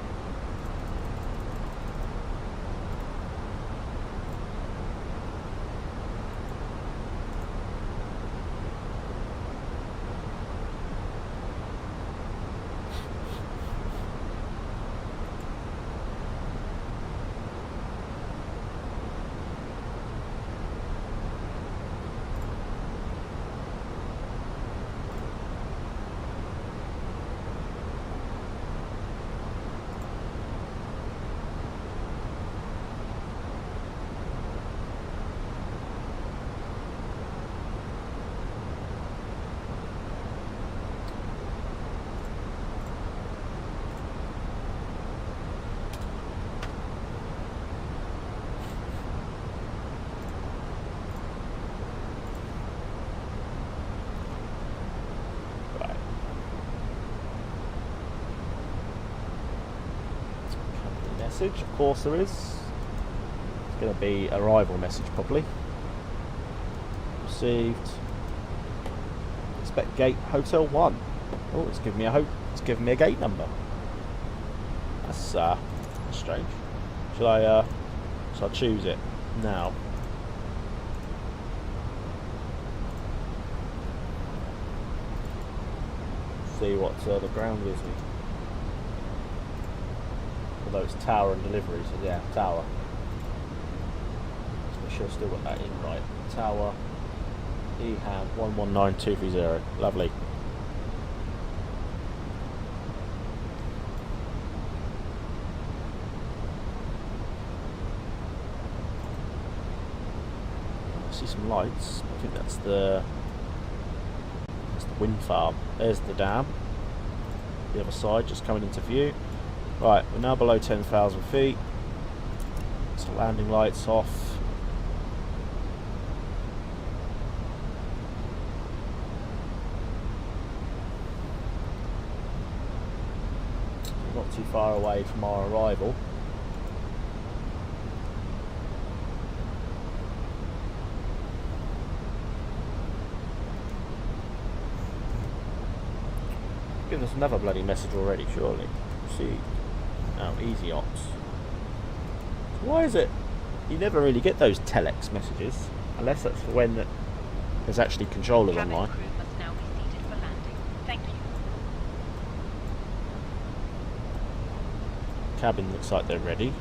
message? Of course there is. It's going to be arrival message probably. Received. Expect gate Hotel 1. Oh, it's giving me a gate number. That's strange. Shall I choose it now? See what the ground gives me. Although it's tower and delivery, so yeah, tower. Just make sure I still got that in right. Tower EHAM-11930. Lovely. I see some lights. I think that's the wind farm. There's the dam. The other side just coming into view. Right, we're now below 10,000 feet. So landing lights off. We're not too far away from our arrival. Give us another bloody message already, surely. See. Oh, easy ops. Why is it you never really get those telex messages unless that's for when there's actually controllers online. Cabin crew must now be seated for landing. Thank you. Cabin looks like they're ready.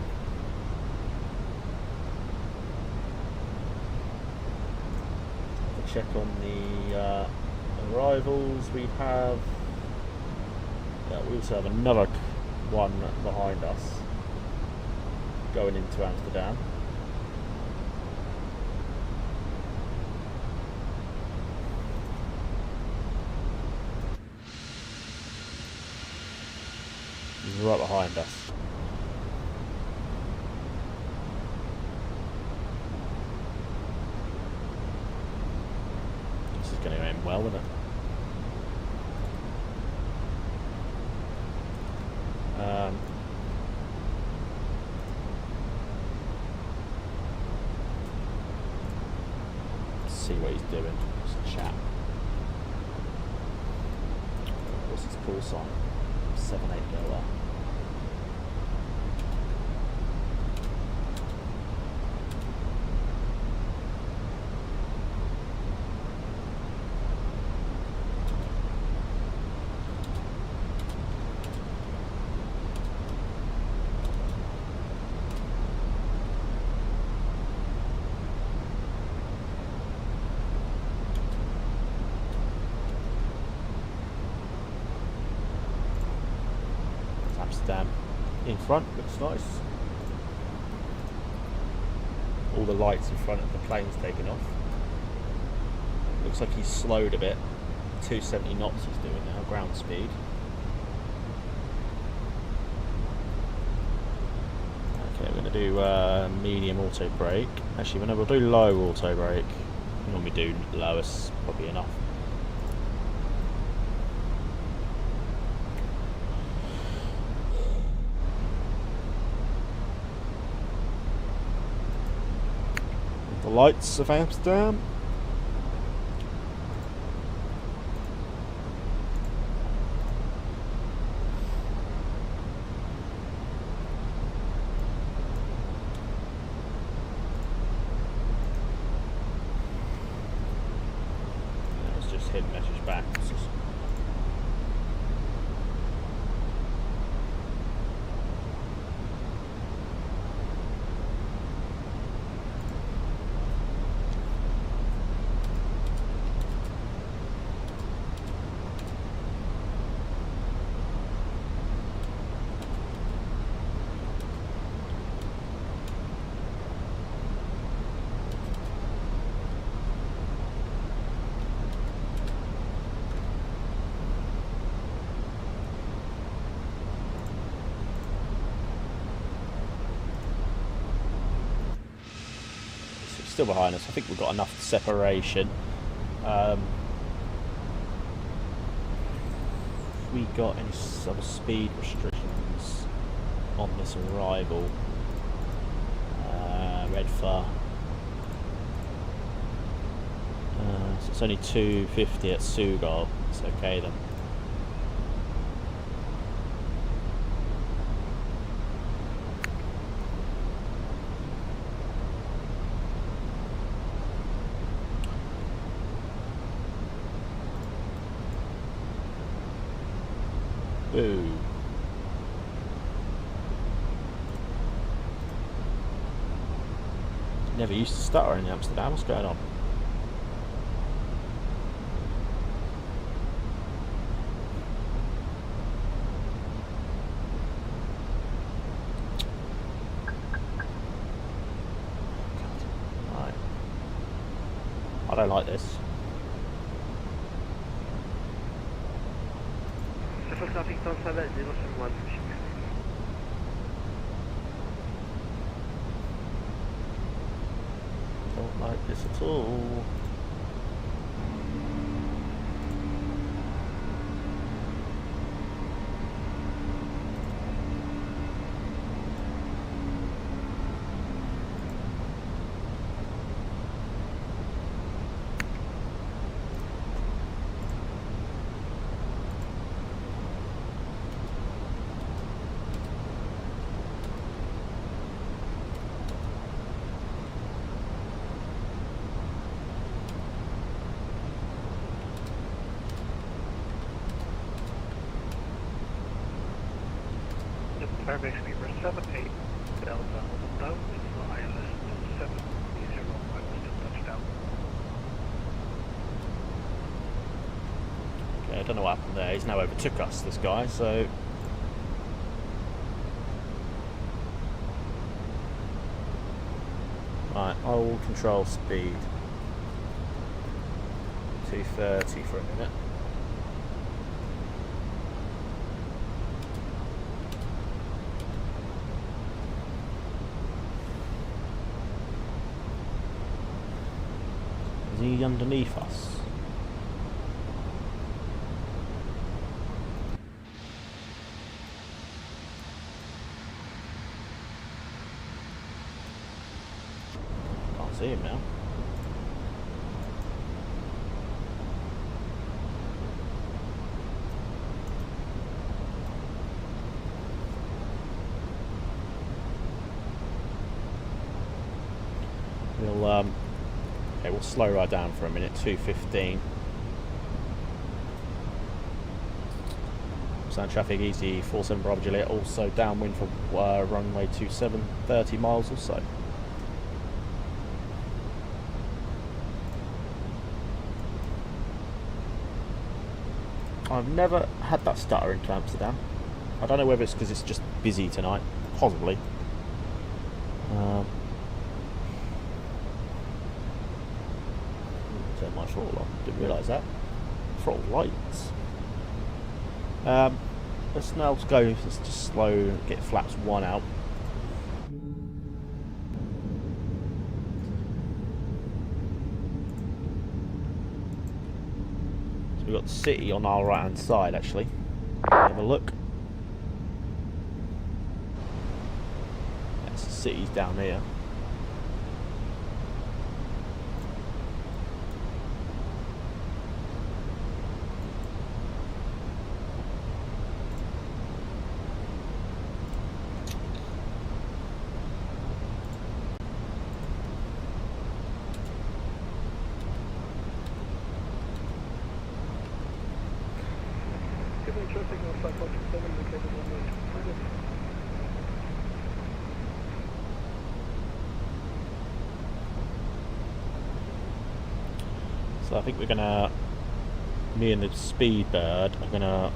Check on the arrivals. We have. Yeah, we also have another one behind us going into Amsterdam. He's right behind us. This is going to end well, isn't it? See what he's doing. Just chat. What's his call sign? 78 goer. Amsterdam in front, looks nice. All the lights in front of the plane's taken off. Looks like he's slowed a bit. 270 knots he's doing now, ground speed. Okay, we're going to do medium auto brake. Actually, we'll do low auto brake. We normally do lowest, probably enough. The lights of Amsterdam. Let's just hit message back. Still behind us. I think we've got enough separation. We got any sort of speed restrictions? on this arrival. Red fur. So it's only 250 at Sugal. It's okay then. Boo. Never used to stutter in Amsterdam. What's going on? Right. I don't like this. Don't like this at all. Airbus Beamer 78 Delta, down with ILS 730, still touchdown. Okay, I don't know what happened there. He's now overtook us, this guy, so... Right, I will control speed. 230 for a minute. Is he underneath us? Can't see him now. Okay, we'll slow right down for a minute. 215. Sound traffic easy 47 Bravo Juliet, also downwind for runway 27, 30 miles or so. I've never had that stutter into Amsterdam. I don't know whether it's because it's just busy tonight, possibly. Turn my throttle on, didn't realise that. Throttle lights. Let's now go, let's just slow, get flaps 1 out. So we've got the city on our right hand side actually. Have a look. Yes, the city's down here. So I think we're gonna, me and the Speedbird are gonna,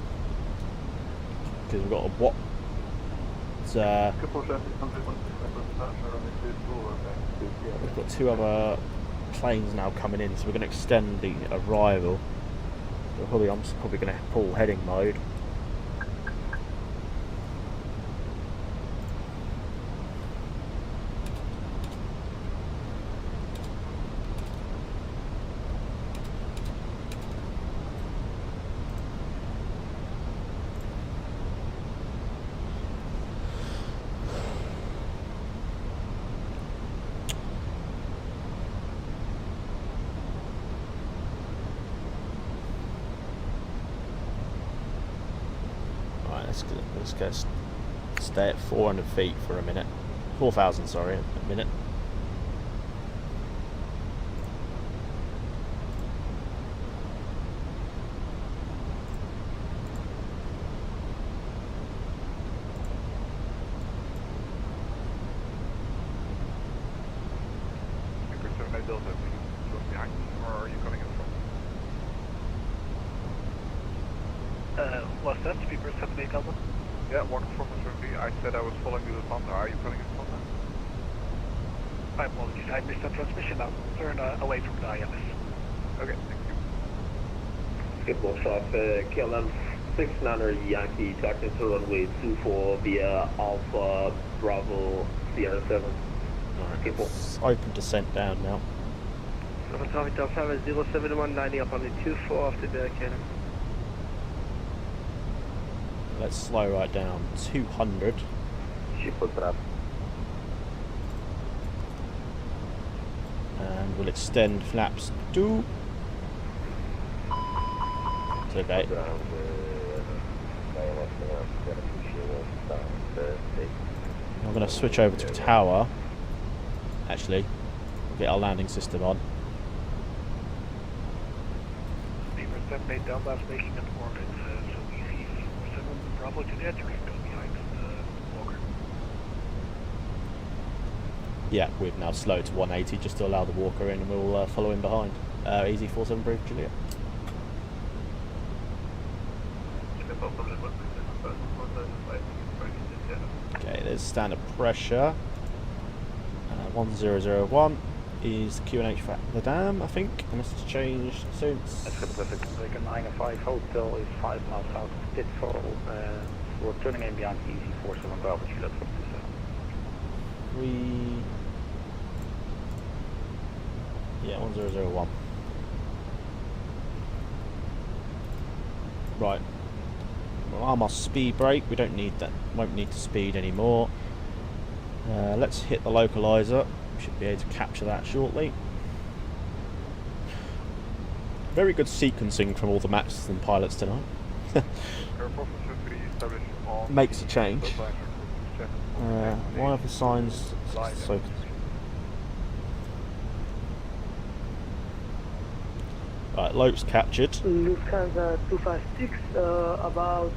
because we've got a what? We've got 2 other planes now coming in, so we're gonna extend the arrival. So I'm probably gonna pull heading mode. let's go stay at 400 feet for a minute. 4,000, sorry, a minute. What's that? Speaker 78 Delta? Yeah, 1 I said I was following you with Honda. Are you following us with Honda? My apologies, I missed that transmission. I'll turn away from the ILS. Okay, thank you. Skipwalk off KLM 69er Yankee, talking to runway 24 via Alpha Bravo Sierra 7. Alright, it's open descent down now. Alpha Traffic Tower 071 lining up on the 24 after the cannon. Let's slow right down, 200. And we'll extend flaps to... It's okay. I'm going to switch over to tower. Actually, we'll get our landing system on. Speaker 78 Delta is making an orbit, so easy. 7 Bravo to the edge, you can go behind the walker. Yeah, we've now slowed to 180 just to allow the walker in, and we'll follow in behind. Easy 47 Brave Juliet. Okay, there's standard pressure. 1001 is the QNH for the dam, I think, unless it's changed since. That's good, perfect. Like a 905 hotel is 5 miles south of Pitfall. We're turning in beyond Easy-47 Bravo Juliet from 27. Yeah, 1001. Right. Well, I'm on speed brake. We don't need that. Won't need to speed anymore. Let's hit the localizer. We should be able to capture that shortly. Very good sequencing from all the maps and pilots tonight. Makes a change. Why are the signs so... Right, Lope's captured. Lufthansa 256, about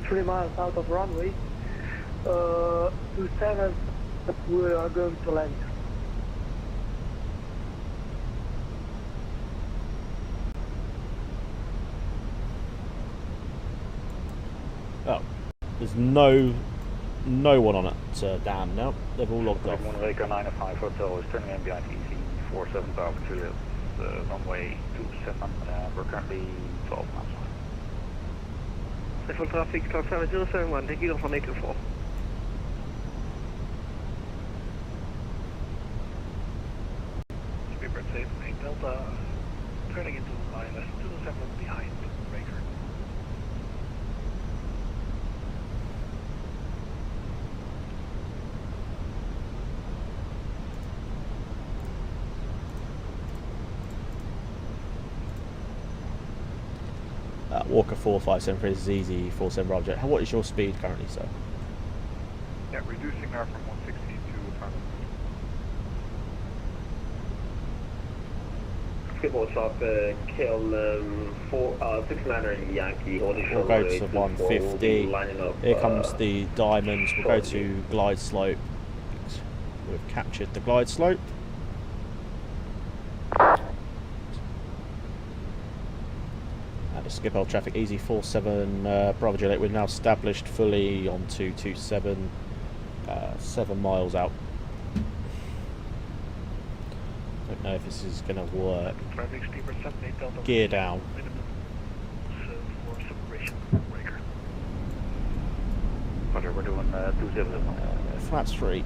3 miles out of runway. 27, we are going to land. Oh, there's no one on it down now. They've all logged off. One Raker 905 hotel is turning in behind Easy-47 Bravo Juliet. Runway 27, we're currently 12 miles away. Central Traffic Tower 071, take you off on 824. Speedbird 78 Delta, turning into ILS 27 behind Raker. Walker 4573 is easy 47 Bravo. What is your speed currently, sir? Yeah, reducing now from 160 to 500. Skipwalk off KLM 69er Yankee. We'll go to 150. Here comes the diamonds. We'll go to glide slope. We've captured the glide slope. Skip old traffic, easy 47 Bravo Juliet. We're now established fully on 227, 7 miles out. Don't know if this is going to work. Gear down. Roger, we're doing 207. Flat street.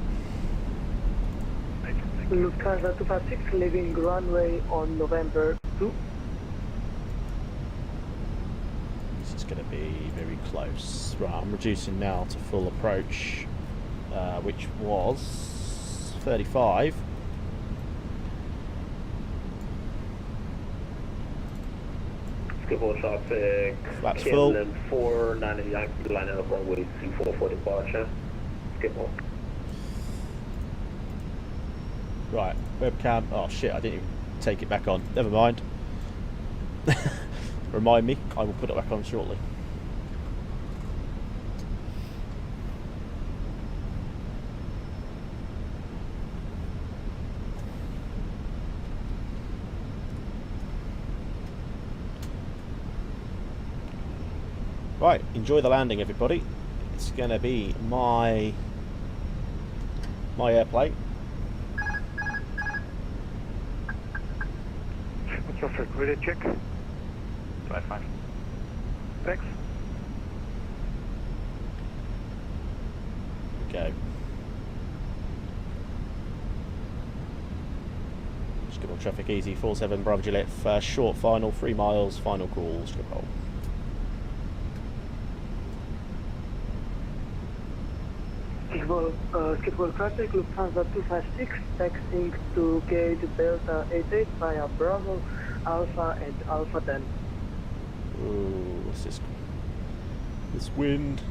Lufthansa 256, leaving runway on November 2. This is going to be very close. Right, I'm reducing now to full approach, which was 35. Schiphol traffic, Flaps full. KLM 49 Yankee, line up runway 24 for departure. Schiphol. Right, webcam. Oh shit, I didn't even take it back on. Never mind. Remind me, I will put it back on shortly. Right, enjoy the landing, everybody. It's going to be my airplane. What's your frequency check? 55. Thanks. Okay. Schiphol traffic easy, 47 Bravo Juliet, first short final, 3 miles, final call, Schiphol. Schiphol traffic, Lufthansa 256, taxiing to gate Delta 88 via Bravo, Alpha and Alpha 10. Ooh, what's this? This wind.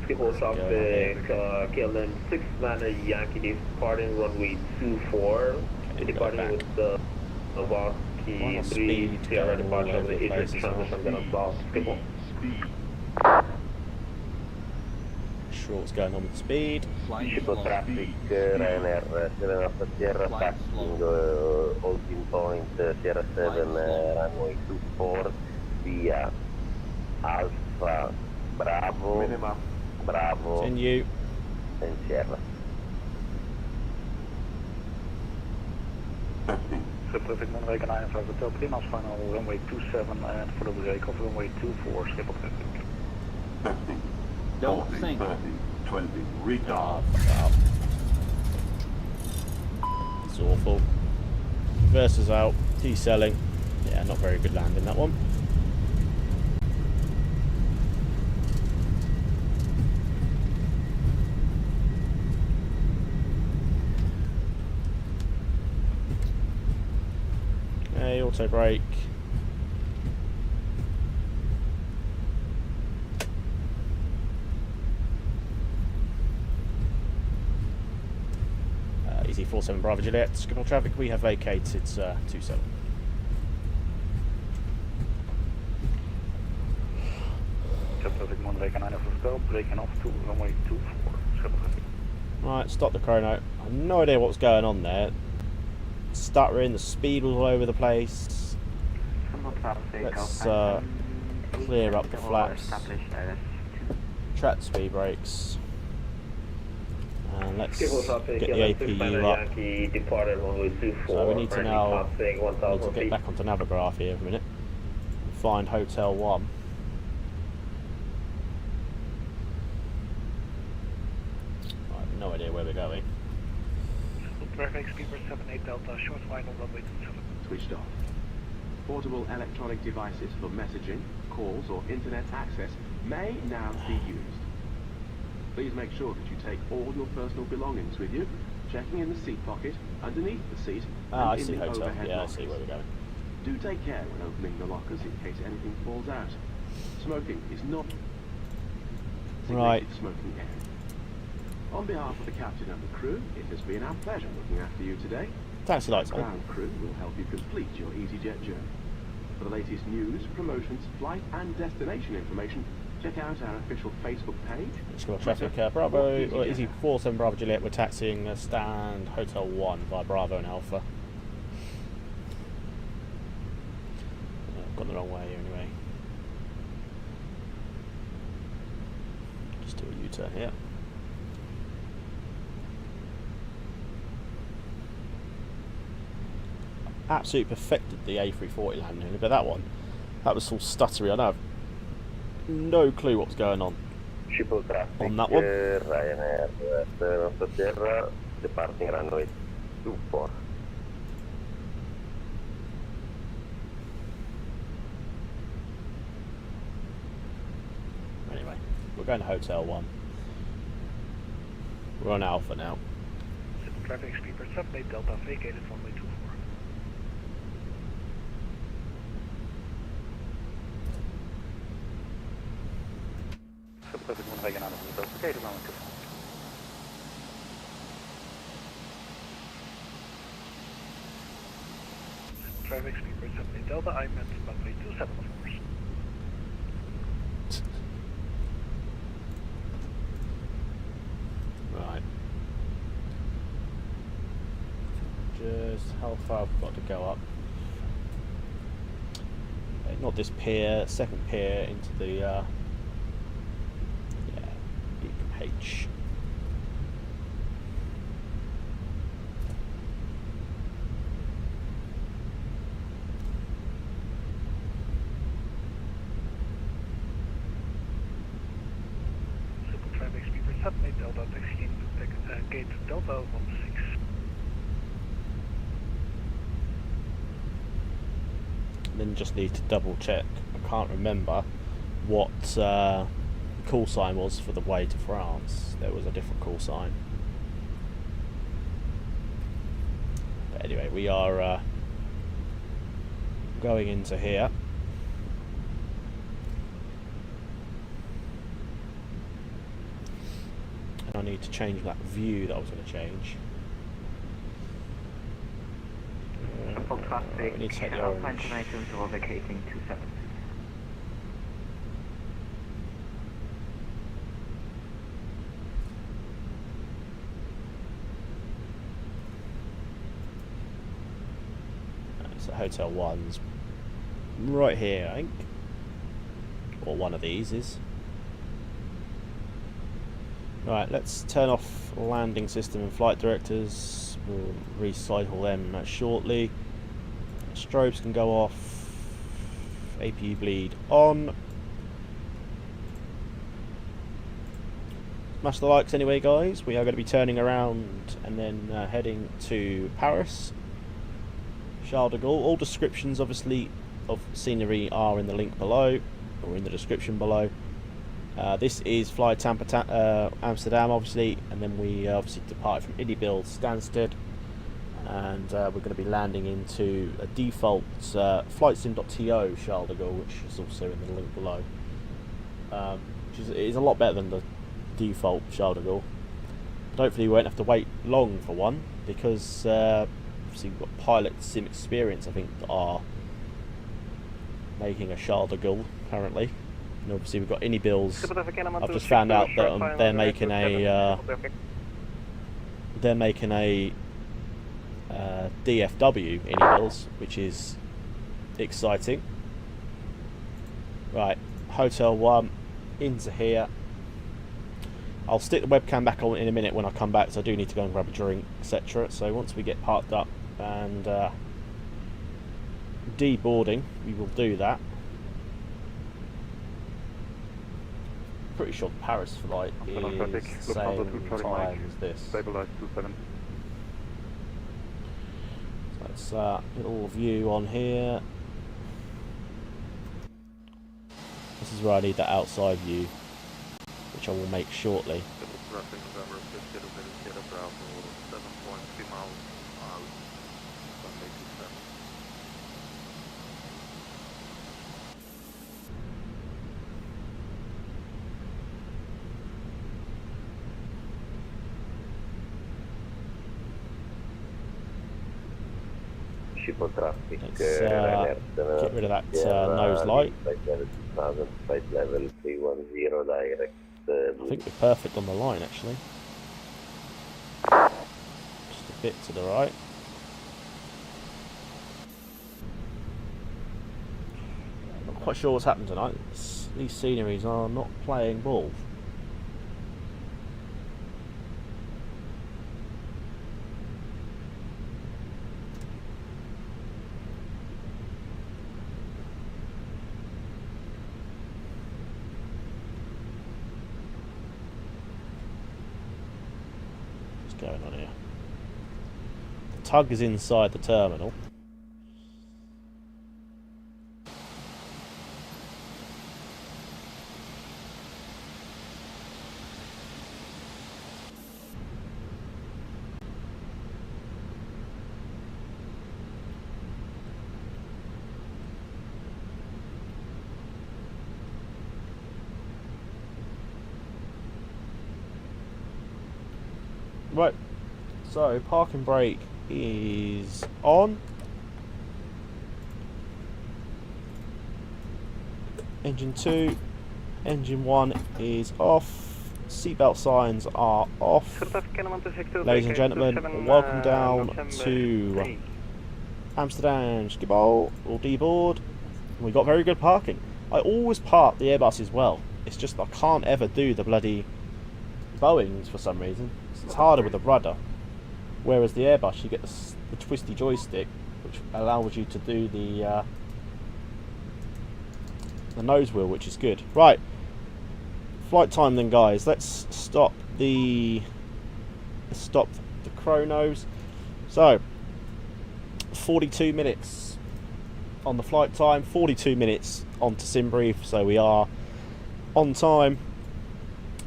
Schiphol traffic, KLM 69 Yankee, departing runway 24, departing with the Novoski 3 Sierra departure of the Easyjet transition gonna south, Schiphol. Sure what's going on with speed. Schiphol traffic, Ryanair 7 Sierra, taxiing holding point Sierra 7, runway 24 via Alpha Bravo. Bravo. Continue. And Sierra. Pacific Moonraker 95 Hotel, Prima's final runway 27 and for the break of runway 24, Schiphol traffic. Don't think. 20, retard. It's awful. Versus out, T-selling. Yeah, not very good landing that one. Okay, auto brake. Easy 47 Bravo Juliet, Schiphol traffic, we have vacated 27. Pacific Moonraker 95 Hotel, breaking off to runway 24, Schiphol traffic. Right, stop the chrono. I have no idea what's going on there. Stuttering, the speed was all over the place. Let's clear up the flaps. Track speed brakes. And let's get the APU up. So we need to now get back onto Navigraph here for a minute. Find Hotel 1. I have no idea where we're going. Traffic speedbird 78 Delta, short final runway 27. Switched off. Portable electronic devices for messaging, calls or internet access may now be used. Please make sure that you take all your personal belongings with you, checking in the seat pocket, underneath the seat, and I in see the hotel. overhead Yeah, I lockers. see where we're going. Do take care when opening the lockers in case anything falls out. Smoking is not Right. smoking area. On behalf of the captain and the crew, it has been our pleasure looking after you today. Taxi lights Our on. ground crew will help you complete your EasyJet journey. For the latest news, promotions, flight and destination information, check out our official Facebook page. Schiphol traffic, Bravo, well, Easy 47 Bravo Juliet, we're taxiing stand Hotel 1 via Bravo and Alpha. I've gone the wrong way anyway. Just do a U-turn here. Absolutely perfected the A340 landing, but that one, that was all stuttery. I know, I've no clue what's going on on that one. Ryanair 7 Sierra, departing runway 24. Anyway, we're going to Hotel 1. We're on Alpha now. Traffic speedbird 78 Delta vacated runway 24. Pacific 1 Vegan Animal, vacated runway 24. Traffic speedbird 78 Delta, I'm at runway 27 of course. Right. Just how far I've got to go up. Okay, not this pier, second pier into the yeah, H. Simple traffic speedbird 78 Delta, taxiing gate Delta 16. Then just need to double check. I can't remember what the call sign was for the way to France. There was a different call sign. But anyway, we are going into here. And I need to change that view that I was going to change. We need to take the orange. vacating 27. So Hotel 1's right here, I think. Or one of these is. Right, let's turn off landing system and flight directors. We'll recycle them shortly. Strobes can go off. APU bleed on. Smash the likes anyway, guys. We are going to be turning around and then heading to Paris. Charles de Gaulle. All descriptions, obviously, of scenery are in the link below, or in the description below. This is Fly Tampa Amsterdam, obviously, and then we obviously depart from INIBUILDS Stansted, and we're going to be landing into a default flightsim.to Charles de Gaulle, which is also in the link below. Which is a lot better than the default Charles de Gaulle. But hopefully we won't have to wait long for one, because obviously we've got pilot sim experience, I think, that are making a Charles de Gaulle currently. And obviously we've got INIBUILDS. I've just found out that they're making a DFW INIBUILDS, which is exciting. Right, Hotel 1 into here. I'll stick the webcam back on in a minute when I come back, so I do need to go and grab a drink, etc. So once we get parked up and deboarding, we will do that. Pretty sure the Paris flight is the same time as this. Stabilize 27. So let's get all view on here. This is where I need that outside view, which I will make shortly. Let's get rid of that nose light. I think we're perfect on the line, actually. Just a bit to the right. Not quite sure what's happened tonight. These sceneries are not playing ball. Going on here. The tug is inside the terminal. Right, so parking brake is on. Engine 2, engine 1 is off. Seatbelt signs are off. Ladies and gentlemen, welcome down to Amsterdam Schiphol or D-board. We got very good parking. I always park the Airbus as well. It's just I can't ever do the bloody Boeings for some reason. It's harder with the rudder. Whereas the Airbus, you get the twisty joystick, which allows you to do the nose wheel, which is good. Right, flight time then, guys. Let's stop the chronos. So 42 minutes on the flight time, 42 minutes on to sim brief, so we are on time.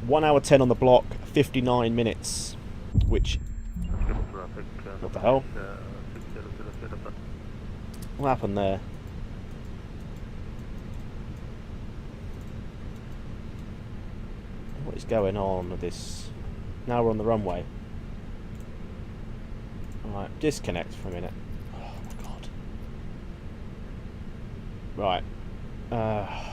1 hour 10 on the block, 59 minutes, which, what the hell? What happened there? What is going on with this? Now we're on the runway. Alright, disconnect for a minute. Oh my god. Right.